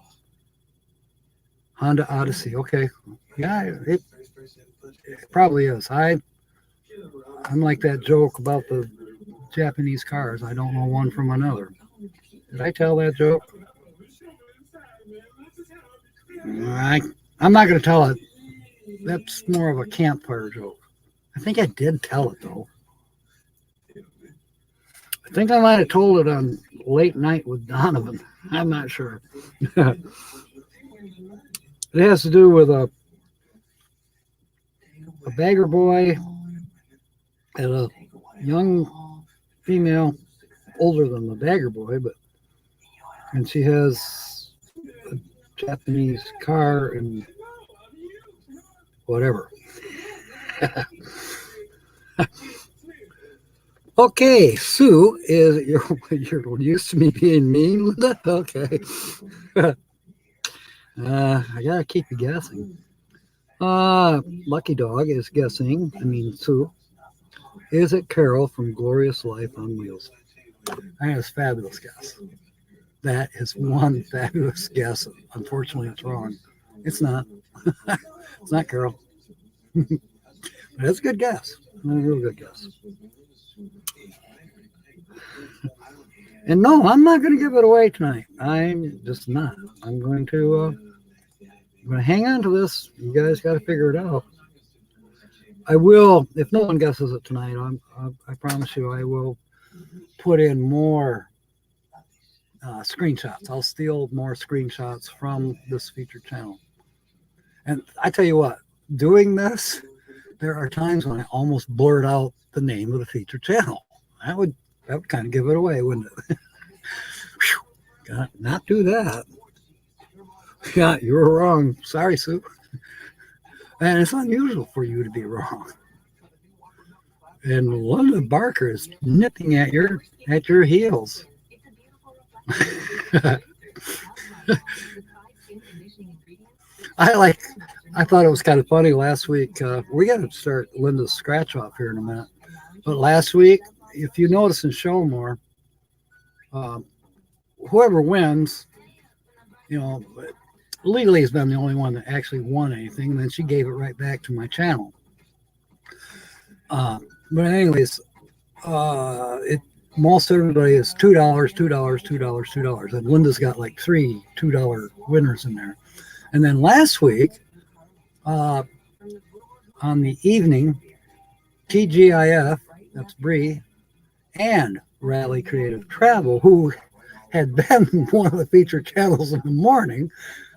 Honda Odyssey. Okay. Yeah, it probably is. I'm like that joke about the Japanese cars. I don't know one from another. Did I tell that joke? I'm not going to tell it. That's more of a campfire joke. I think I did tell it, though. I think I might have told it on Late Night with Donovan. I'm not sure. It has to do with a bagger boy and a young female, older than the bagger boy, and she has a Japanese car and whatever. Okay, Sue is you're used to me being mean, Linda. Okay. I gotta keep you guessing. Lucky Dog is guessing. Sue. Is it Carol from Glorious Life on Wheels? That is a fabulous guess. That is one fabulous guess. Unfortunately, it's wrong. It's not. It's not Carol. But it's a good guess. A real good guess. And no, I'm not going to give it away tonight. I'm just not. I'm going to hang on to this. You guys got to figure it out. I will, if no one guesses it tonight, I promise you I will put in more screenshots. I'll steal more screenshots from this featured channel. And I tell you what, doing this, there are times when I almost blurt out the name of the featured channel. That would kind of give it away, wouldn't it? Got to not do that. Yeah, you were wrong. Sorry, Sue. And it's unusual for you to be wrong. And Linda Barker is nipping at your heels. I thought it was kind of funny last week. We got to start Linda's scratch off here in a minute. But last week, if you notice in Showmore, whoever wins, Legally has been the only one that actually won anything, and then she gave it right back to my channel. But anyways, most everybody is $2, $2, $2, $2, and Linda's got like 3 $2 winners in there. And then last week, on the evening, TGIF, that's Bree, and Rally Creative Travel, who had been one of the featured channels in the morning.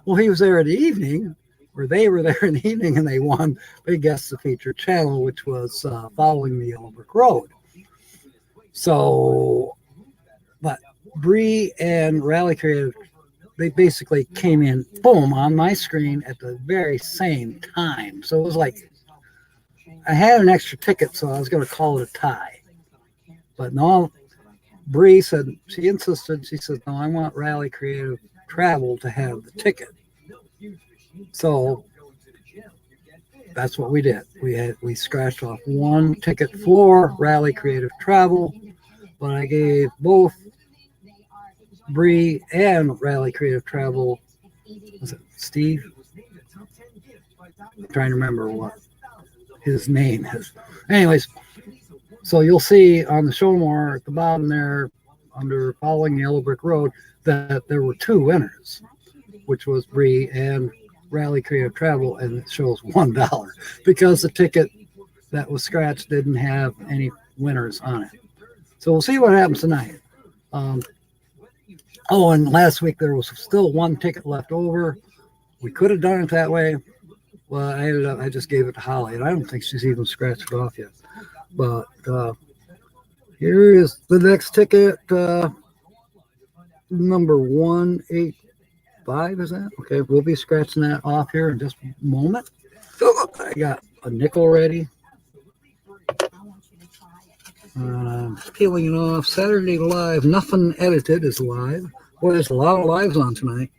Well, he was there in the evening, or they were there in the evening and they won. They guessed the featured channel, which was Following the Yellow Brick Road. So, but Bree and Rally Creative, they basically came in, boom, on my screen at the very same time. So it was like, I had an extra ticket, so I was going to call it a tie. But no, Bree said, she insisted, she said, no, I want Rally Creative Travel to have the ticket. So that's what we did. We scratched off one ticket for Rally Creative Travel, but I gave both Bree and Rally Creative Travel, was it Steve? I'm trying to remember what his name is. Anyways, so you'll see on the show more at the bottom there, under Following the Yellow Brick Road, that there were two winners, which was Bree and Rally Creative Travel, and it shows $1 because the ticket that was scratched didn't have any winners on it. So we'll see what happens tonight. Oh, and last week there was still one ticket left over. We could have done it that way. Well, I just gave it to Holly, and I don't think she's even scratched it off yet. But here is the next ticket, number 185, is that? Okay, we'll be scratching that off here in just a moment. I got a nickel ready. Peeling it off. Saturday Live, Nothing Edited is live. Boy, there's a lot of lives on tonight.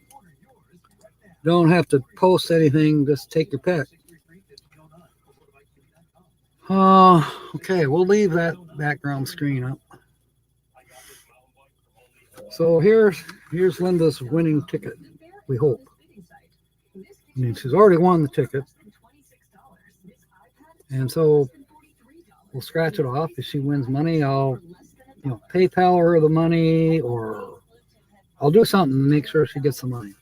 Don't have to post anything, just take your pick. Okay, we'll leave that background screen up. So here's Linda's winning ticket, we hope. I mean, she's already won the ticket. And so we'll scratch it off. If she wins money, I'll PayPal her the money, or I'll do something to make sure she gets the money.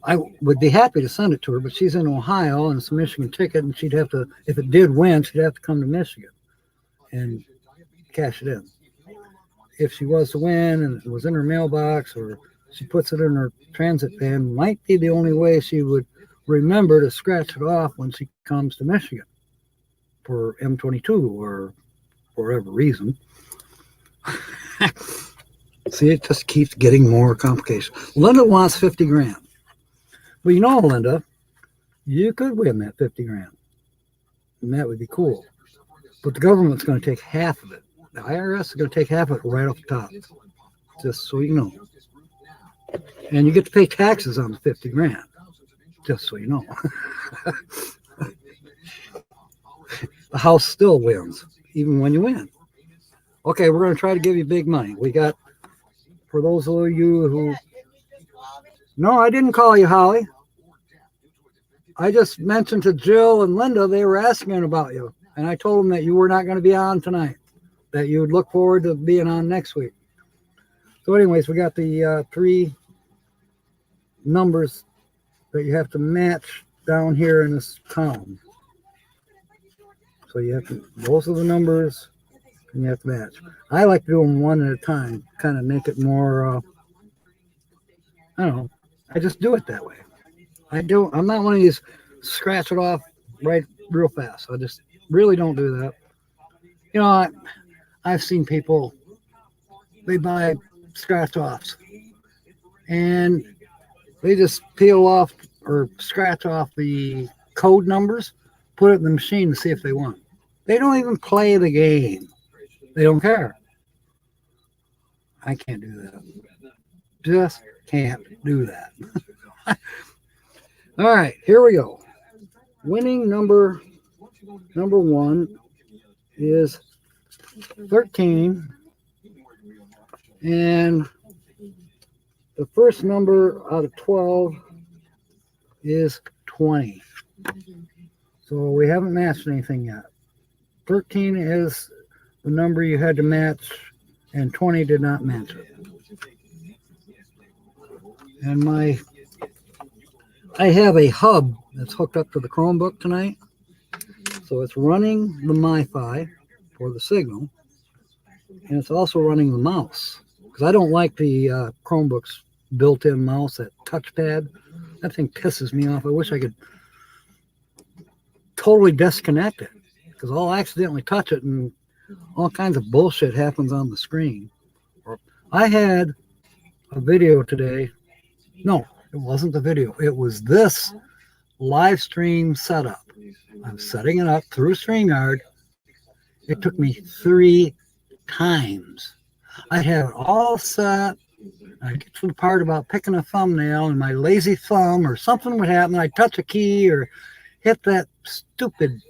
I would be happy to send it to her, but she's in Ohio and it's a Michigan ticket, and she'd have to, if it did win, she'd have to come to Michigan and cash it in. If she was to win and it was in her mailbox, or she puts it in her transit pan, might be the only way she would remember to scratch it off when she comes to Michigan for M22 or for whatever reason. See, it just keeps getting more complications. Linda wants 50 grand. Well, you know, Linda, you could win that 50 grand. And that would be cool. But the government's going to take half of it. The IRS is going to take half of it right off the top. Just so you know. And you get to pay taxes on the 50 grand. Just so you know. The house still wins, even when you win. Okay, we're going to try to give you big money. We got, for those of you who... No, I didn't call you, Holly. I just mentioned to Jill and Linda, they were asking about you. And I told them that you were not going to be on tonight, that you would look forward to being on next week. So anyways, we got the 3 numbers that you have to match down here in this column. So you have to, both of the numbers, and you have to match. I like to do them one at a time, kind of make it more, I don't know, I just do it that way. I'm not one of these scratch it off right real fast. I just really don't do that. You know, I've seen people, they buy scratch offs and they just peel off or scratch off the code numbers, put it in the machine to see if they won. They don't even play the game. They don't care. I can't do that. Just can't do that. All right, here we go. Winning number 1 is 13, and the first number out of 12 is 20. So we haven't matched anything yet. 13 is the number you had to match, and 20 did not match it. And I have a hub that's hooked up to the Chromebook tonight. So it's running the MiFi for the signal. And it's also running the mouse. Because I don't like the Chromebooks built-in mouse, that touchpad. That thing pisses me off. I wish I could totally disconnect it, because I'll accidentally touch it and all kinds of bullshit happens on the screen. I had a video today. No, it wasn't the video. It was this live stream setup. I'm setting it up through StreamYard. It took me 3 times. I have it all set. I get to the part about picking a thumbnail, and my lazy thumb or something would happen. I touch a key or hit that stupid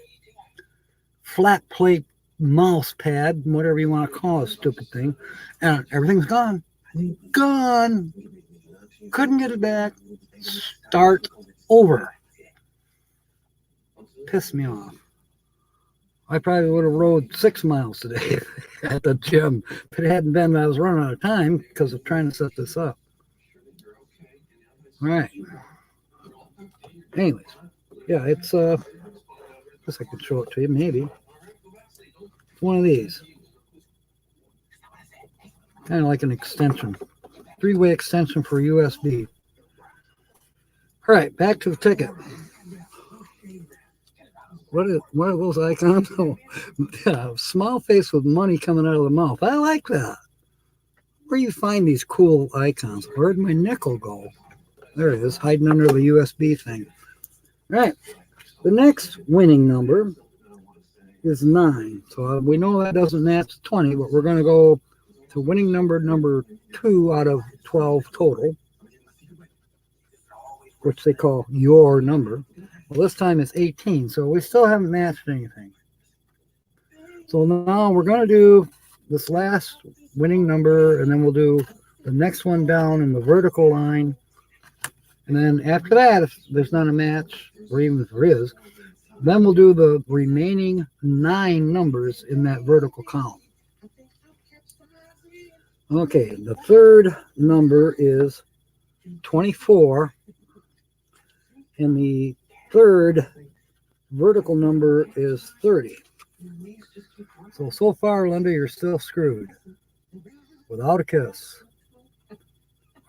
flat plate mouse pad, whatever you want to call a stupid thing, and everything's gone. Gone. Couldn't get it back. Start over. Pissed me off. I probably would have rode 6 miles today at the gym if it hadn't been that I was running out of time because of trying to set this up. All right. Anyways, yeah, it's I guess I could show it to you, maybe. It's one of these. Kind of like an extension. 3-way extension for USB. All right, back to the ticket. What are those icons? Oh, yeah, smile face with money coming out of the mouth. I like that. Where do you find these cool icons? Where'd my nickel go? There it is, hiding under the USB thing. All right, the next winning number is 9. So we know that doesn't match 20, but we're going to go to winning number 2 out of 12 total, which they call your number. Well, this time it's 18, so we still haven't matched anything. So now we're going to do this last winning number, and then we'll do the next one down in the vertical line. And then after that, if there's not a match, or even if there is, then we'll do the remaining 9 numbers in that vertical column. Okay, the third number is 24, and the third vertical number is 30. So far, Linda, you're still screwed. Without a kiss.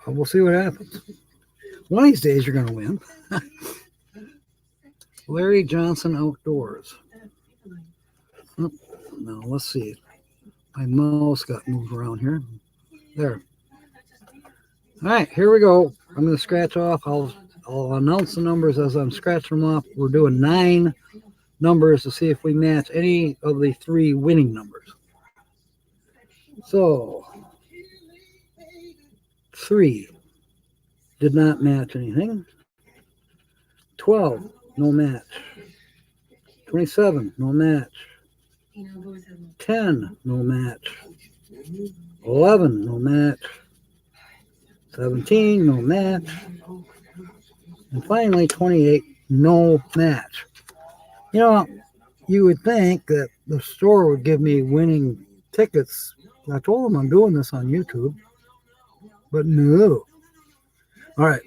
We'll see what happens. One of these days, you're going to win. Larry Johnson Outdoors. Oh, now, let's see. My mouse got moved around here. There. All right, here we go. I'm going to scratch off. I'll announce the numbers as I'm scratching them off. We're doing 9 numbers to see if we match any of the 3 winning numbers. So, 3 did not match anything. 12, no match. 27, no match. 10, no match. 11, no match. 17, no match. And finally, 28, no match. You know, you would think that the store would give me winning tickets. I told them I'm doing this on YouTube, but no. All right.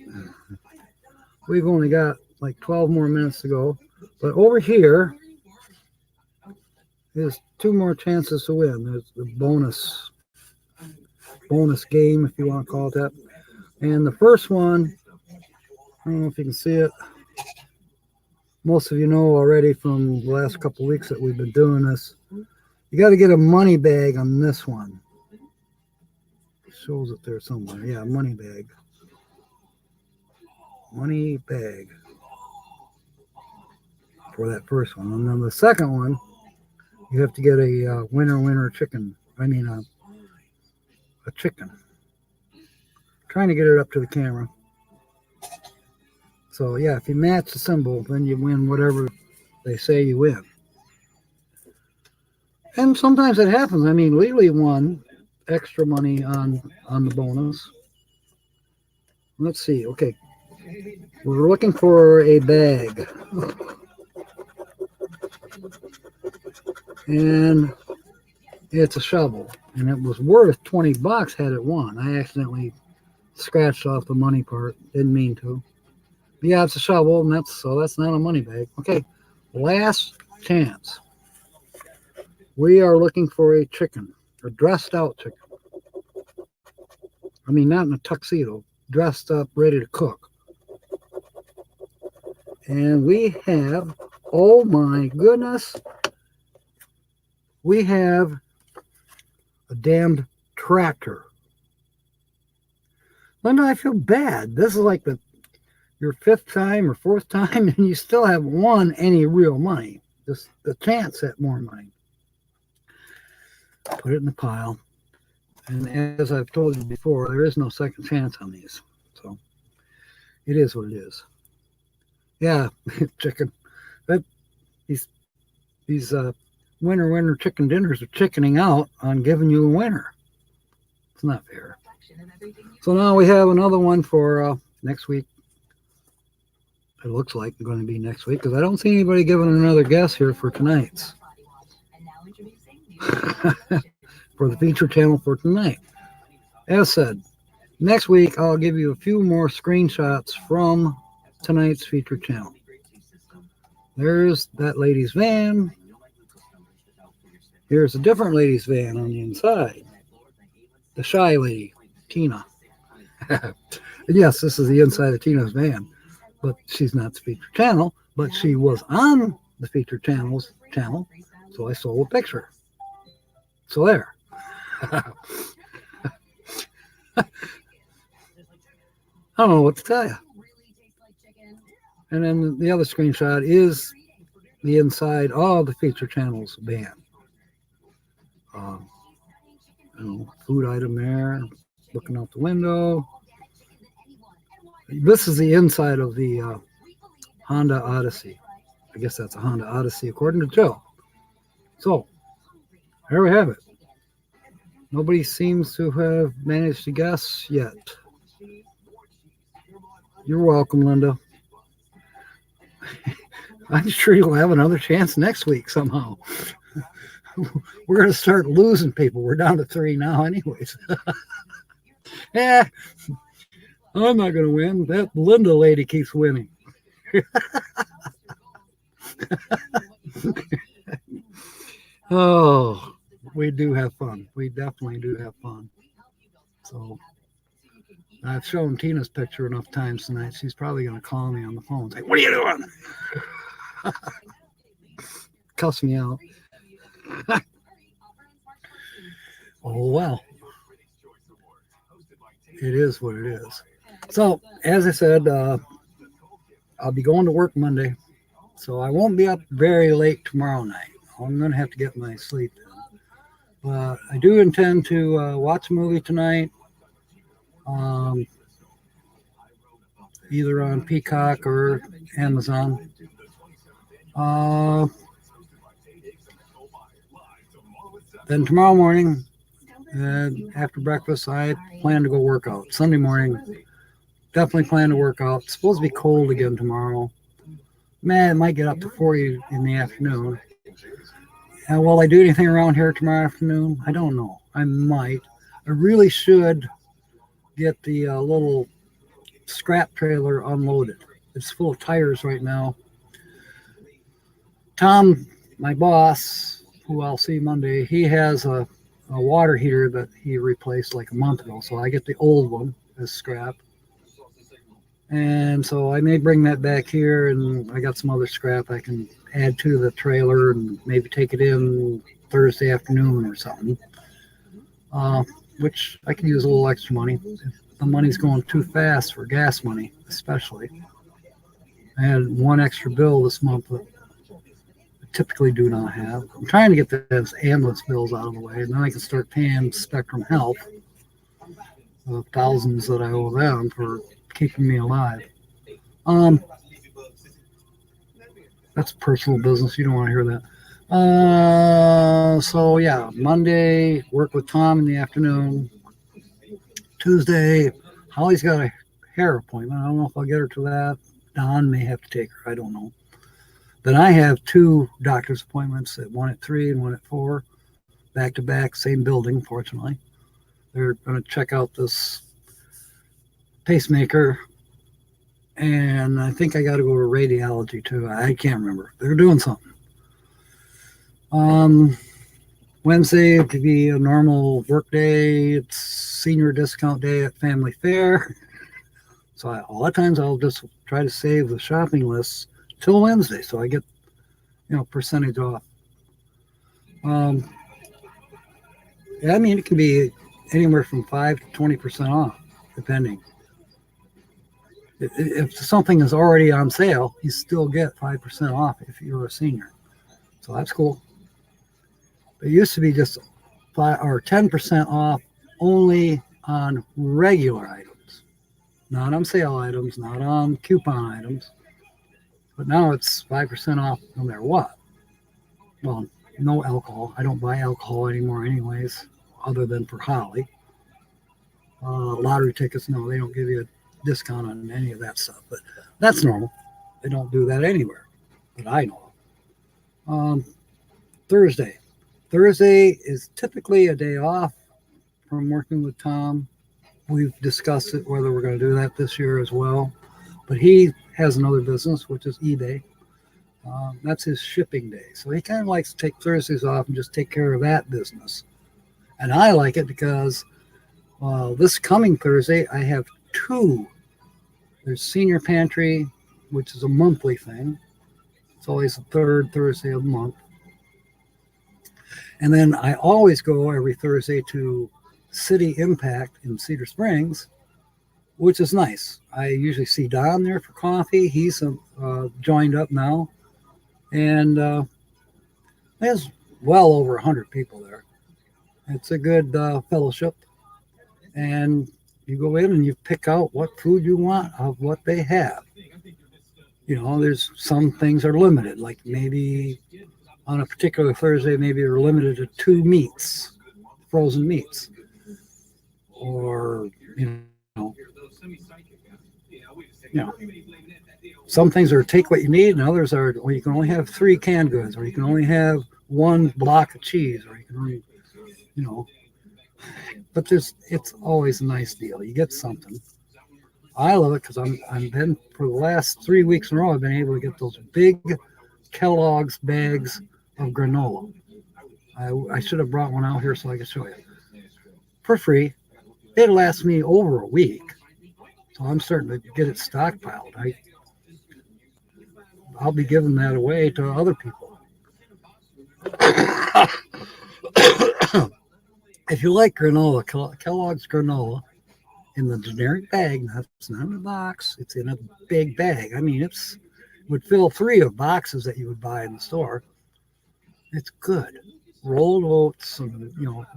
We've only got like 12 more minutes to go. But over here is 2 more chances to win. There's the bonus game, if you want to call it that. And the first one, I don't know if you can see it. Most of you know already from the last couple of weeks that we've been doing this. You got to get a money bag on this one. It shows it there somewhere. Yeah, money bag. Money bag for that first one. And then the second one, you have to get a winner chicken. I mean a chicken. Trying to get it up to the camera. So yeah, if you match the symbol, then you win whatever they say you win. And sometimes it happens. I mean, Lily won extra money on the bonus. Let's see. Okay. We're looking for a bag. And it's a shovel. And it was worth $20 had it won. I accidentally scratched off the money part. Didn't mean to. But yeah, it's a shovel, and that's not a money bag. Okay. Last chance. We are looking for a chicken. A dressed out chicken. I mean, not in a tuxedo. dressed up, ready to cook. And we have, oh my goodness, we have a damned tractor. Linda, I feel bad. This is like your fifth time or fourth time, and you still haven't won any real money. Just the chance at more money. Put it in the pile. And as I've told you before, there is no second chance on these. So it is what it is. Yeah, chicken. These winner chicken dinners are chickening out on giving you a winner. It's not fair. So now we have another one for next week. It looks like it's going to be next week because I don't see anybody giving another guess here for tonight's. For the feature channel for tonight. As said, next week I'll give you a few more screenshots from tonight's feature channel. There's that lady's van. Here's a different lady's van on the inside. The shy lady, Tina. Yes, this is the inside of Tina's van, but she's not the feature channel, but she was on the feature channel, so I stole a picture. So there. I don't know what to tell you. And then the other screenshot is the inside of the feature channel's van. Food item there, looking out the window. This is the inside of the Honda Odyssey. I guess that's a Honda Odyssey according to Joe. So, there we have it. Nobody seems to have managed to guess yet. You're welcome, Linda. I'm sure you'll have another chance next week somehow. We're going to start losing people. We're down to 3 now anyways. Yeah, I'm not going to win. That Linda lady keeps winning. Oh, we do have fun. We definitely do have fun. So I've shown Tina's picture enough times tonight. She's probably going to call me on the phone and say, "What are you doing?" Cuss me out. Oh, well. It is what it is. So, as I said, I'll be going to work Monday. So I won't be up very late tomorrow night. I'm going to have to get my sleep in. But I do intend to watch a movie tonight. Either on Peacock or Amazon. Then tomorrow morning, after breakfast, I plan to go work out. Sunday morning, definitely plan to work out. It's supposed to be cold again tomorrow. Man, it might get up to 40 in the afternoon. Will I do anything around here tomorrow afternoon? I don't know. I might. I really should get the little scrap trailer unloaded. It's full of tires right now. Tom, my boss, who I'll see Monday, he has a water heater that he replaced like a month ago. So I get the old one as scrap. And so I may bring that back here, and I got some other scrap I can add to the trailer and maybe take it in Thursday afternoon or something. Which I can use a little extra money. The money's going too fast for gas money, especially. I had one extra bill this month that I typically do not have. I'm trying to get those ambulance bills out of the way, and then I can start paying Spectrum Health the thousands that I owe them for keeping me alive. That's personal business. You don't want to hear that. So yeah, Monday, work with Tom in the afternoon. Tuesday, Holly's got a hair appointment. I don't know if I'll get her to that. Don may have to take her. I don't know. Then I have 2 doctor's appointments, one at 3 and one at 4, back to back, same building, fortunately. They're going to check out this pacemaker, and I think I got to go to radiology too. I can't remember. They're doing something. Wednesday could be a normal work day. It's senior discount day at Family Fair. So a lot of times I'll just try to save the shopping lists till Wednesday, so I get, percentage off. Yeah, I mean, it can be anywhere from 5 to 20% off, depending. If something is already on sale, you still get 5% off if you're a senior. So that's cool. It used to be just 5 or 10% off only on regular items, not on sale items, not on coupon items. But now it's 5% off no matter what. Well, no alcohol. I don't buy alcohol anymore anyways, other than for Holly. Lottery tickets, no, they don't give you a discount on any of that stuff. But that's normal. They don't do that anywhere that I know of. Thursday. Thursday is typically a day off from working with Tom. We've discussed it, whether we're going to do that this year as well. But he has another business, which is eBay. That's his shipping day. So he kind of likes to take Thursdays off and just take care of that business. And I like it because this coming Thursday, I have 2. There's Senior Pantry, which is a monthly thing. It's always the 3rd Thursday of the month. And then I always go every Thursday to City Impact in Cedar Springs, which is nice. I usually see Don there for coffee. He's joined up now. And there's well over 100 people there. It's a good fellowship. And you go in and you pick out what food you want of what they have. There's some things are limited, like maybe on a particular Thursday, maybe they're limited to 2 meats, frozen meats. Or, some things are take what you need, and others are, well, you can only have 3 canned goods, or you can only have 1 block of cheese, or you can only, but it's always a nice deal. You get something. I love it because I've been, for the last 3 weeks in a row, I've been able to get those big Kellogg's bags of granola. I should have brought one out here so I could show you. For free. It lasts me over a week. So I'm starting to get it stockpiled. I'll be giving that away to other people. If you like granola, Kellogg's granola, in the generic bag, that's not in a box, it's in a big bag. I mean, it would fill 3 of boxes that you would buy in the store. It's good. Rolled oats and,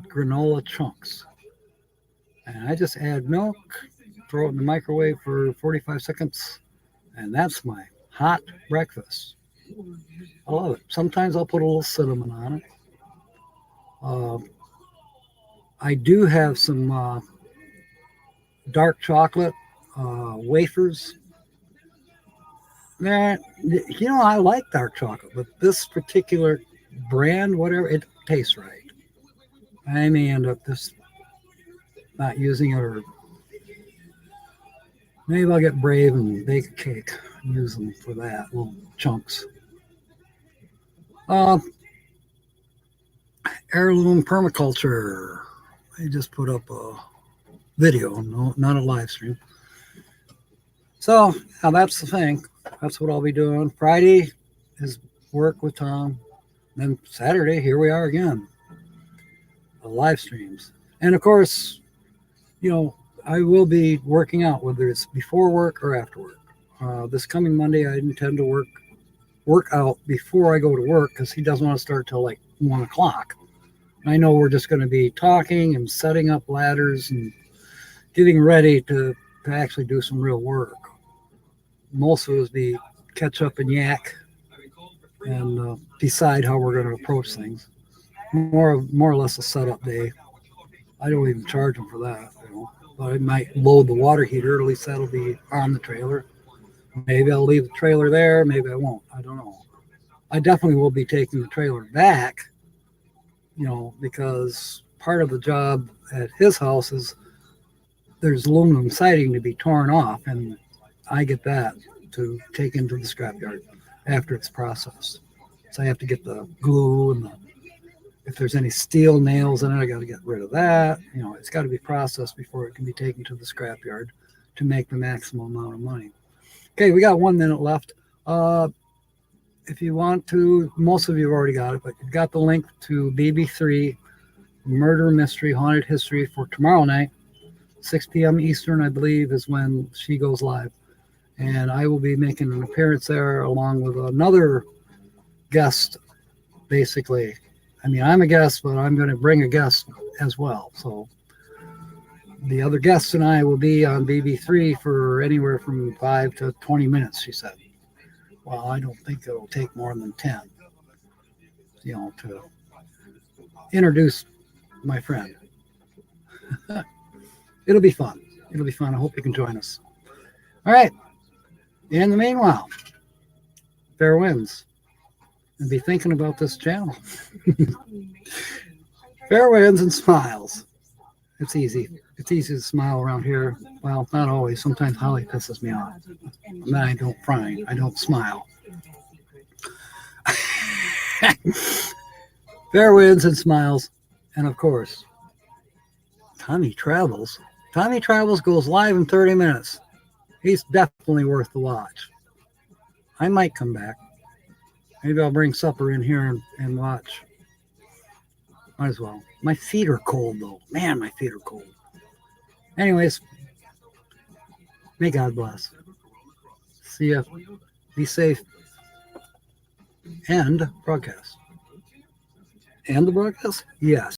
granola chunks. And I just add milk, throw it in the microwave for 45 seconds, and that's my hot breakfast. I love it. Sometimes I'll put a little cinnamon on it. I do have some dark chocolate wafers. I like dark chocolate, but this particular brand, whatever, it tastes right. I may end up just not using it, or maybe I'll get brave and bake a cake and use them for that, little chunks. Heirloom permaculture. I just put up a video, not a live stream. So now that's the thing. That's what I'll be doing. Friday is work with Tom. Then Saturday, here we are again. The live streams. And of course, I will be working out, whether it's before work or after work. This coming Monday, I intend to work out before I go to work because he doesn't want to start till like 1 o'clock. I know we're just going to be talking and setting up ladders and getting ready to actually do some real work. Most of us be catch up and yak and decide how we're going to approach things. More or less a setup day. I don't even charge them for that, but I might load the water heater. At least that'll be on the trailer. Maybe I'll leave the trailer there. Maybe I won't. I don't know. I definitely will be taking the trailer back, because part of the job at his house is there's aluminum siding to be torn off, and I get that to take into the scrapyard after it's processed. So I have to get the glue and if there's any steel nails in it, I got to get rid of that. It's got to be processed before it can be taken to the scrapyard to make the maximum amount of money. Okay, we got 1 minute left. If you want to, most of you have already got it, but you've got the link to BB3 Murder Mystery Haunted History for tomorrow night. 6 p.m. Eastern, I believe, is when she goes live. And I will be making an appearance there along with another guest, basically. I mean, I'm a guest, but I'm going to bring a guest as well. So the other guests and I will be on BB3 for anywhere from 5 to 20 minutes, she said. Well, I don't think it'll take more than 10, to introduce my friend. It'll be fun. It'll be fun. I hope you can join us. All right. In the meanwhile, fair winds. And be thinking about this channel. Fair winds and smiles. It's easy. It's easy to smile around here. Well, not always. Sometimes Holly pisses me off. And then I don't frown. I don't smile. Fair winds and smiles. And of course, Tommy Travels. Tommy Travels goes live in 30 minutes. He's definitely worth the watch. I might come back. Maybe I'll bring supper in here and watch. Might as well. My feet are cold, though. Man, my feet are cold. Anyways, may God bless. See ya. Be safe. End broadcast. End the broadcast? Yes.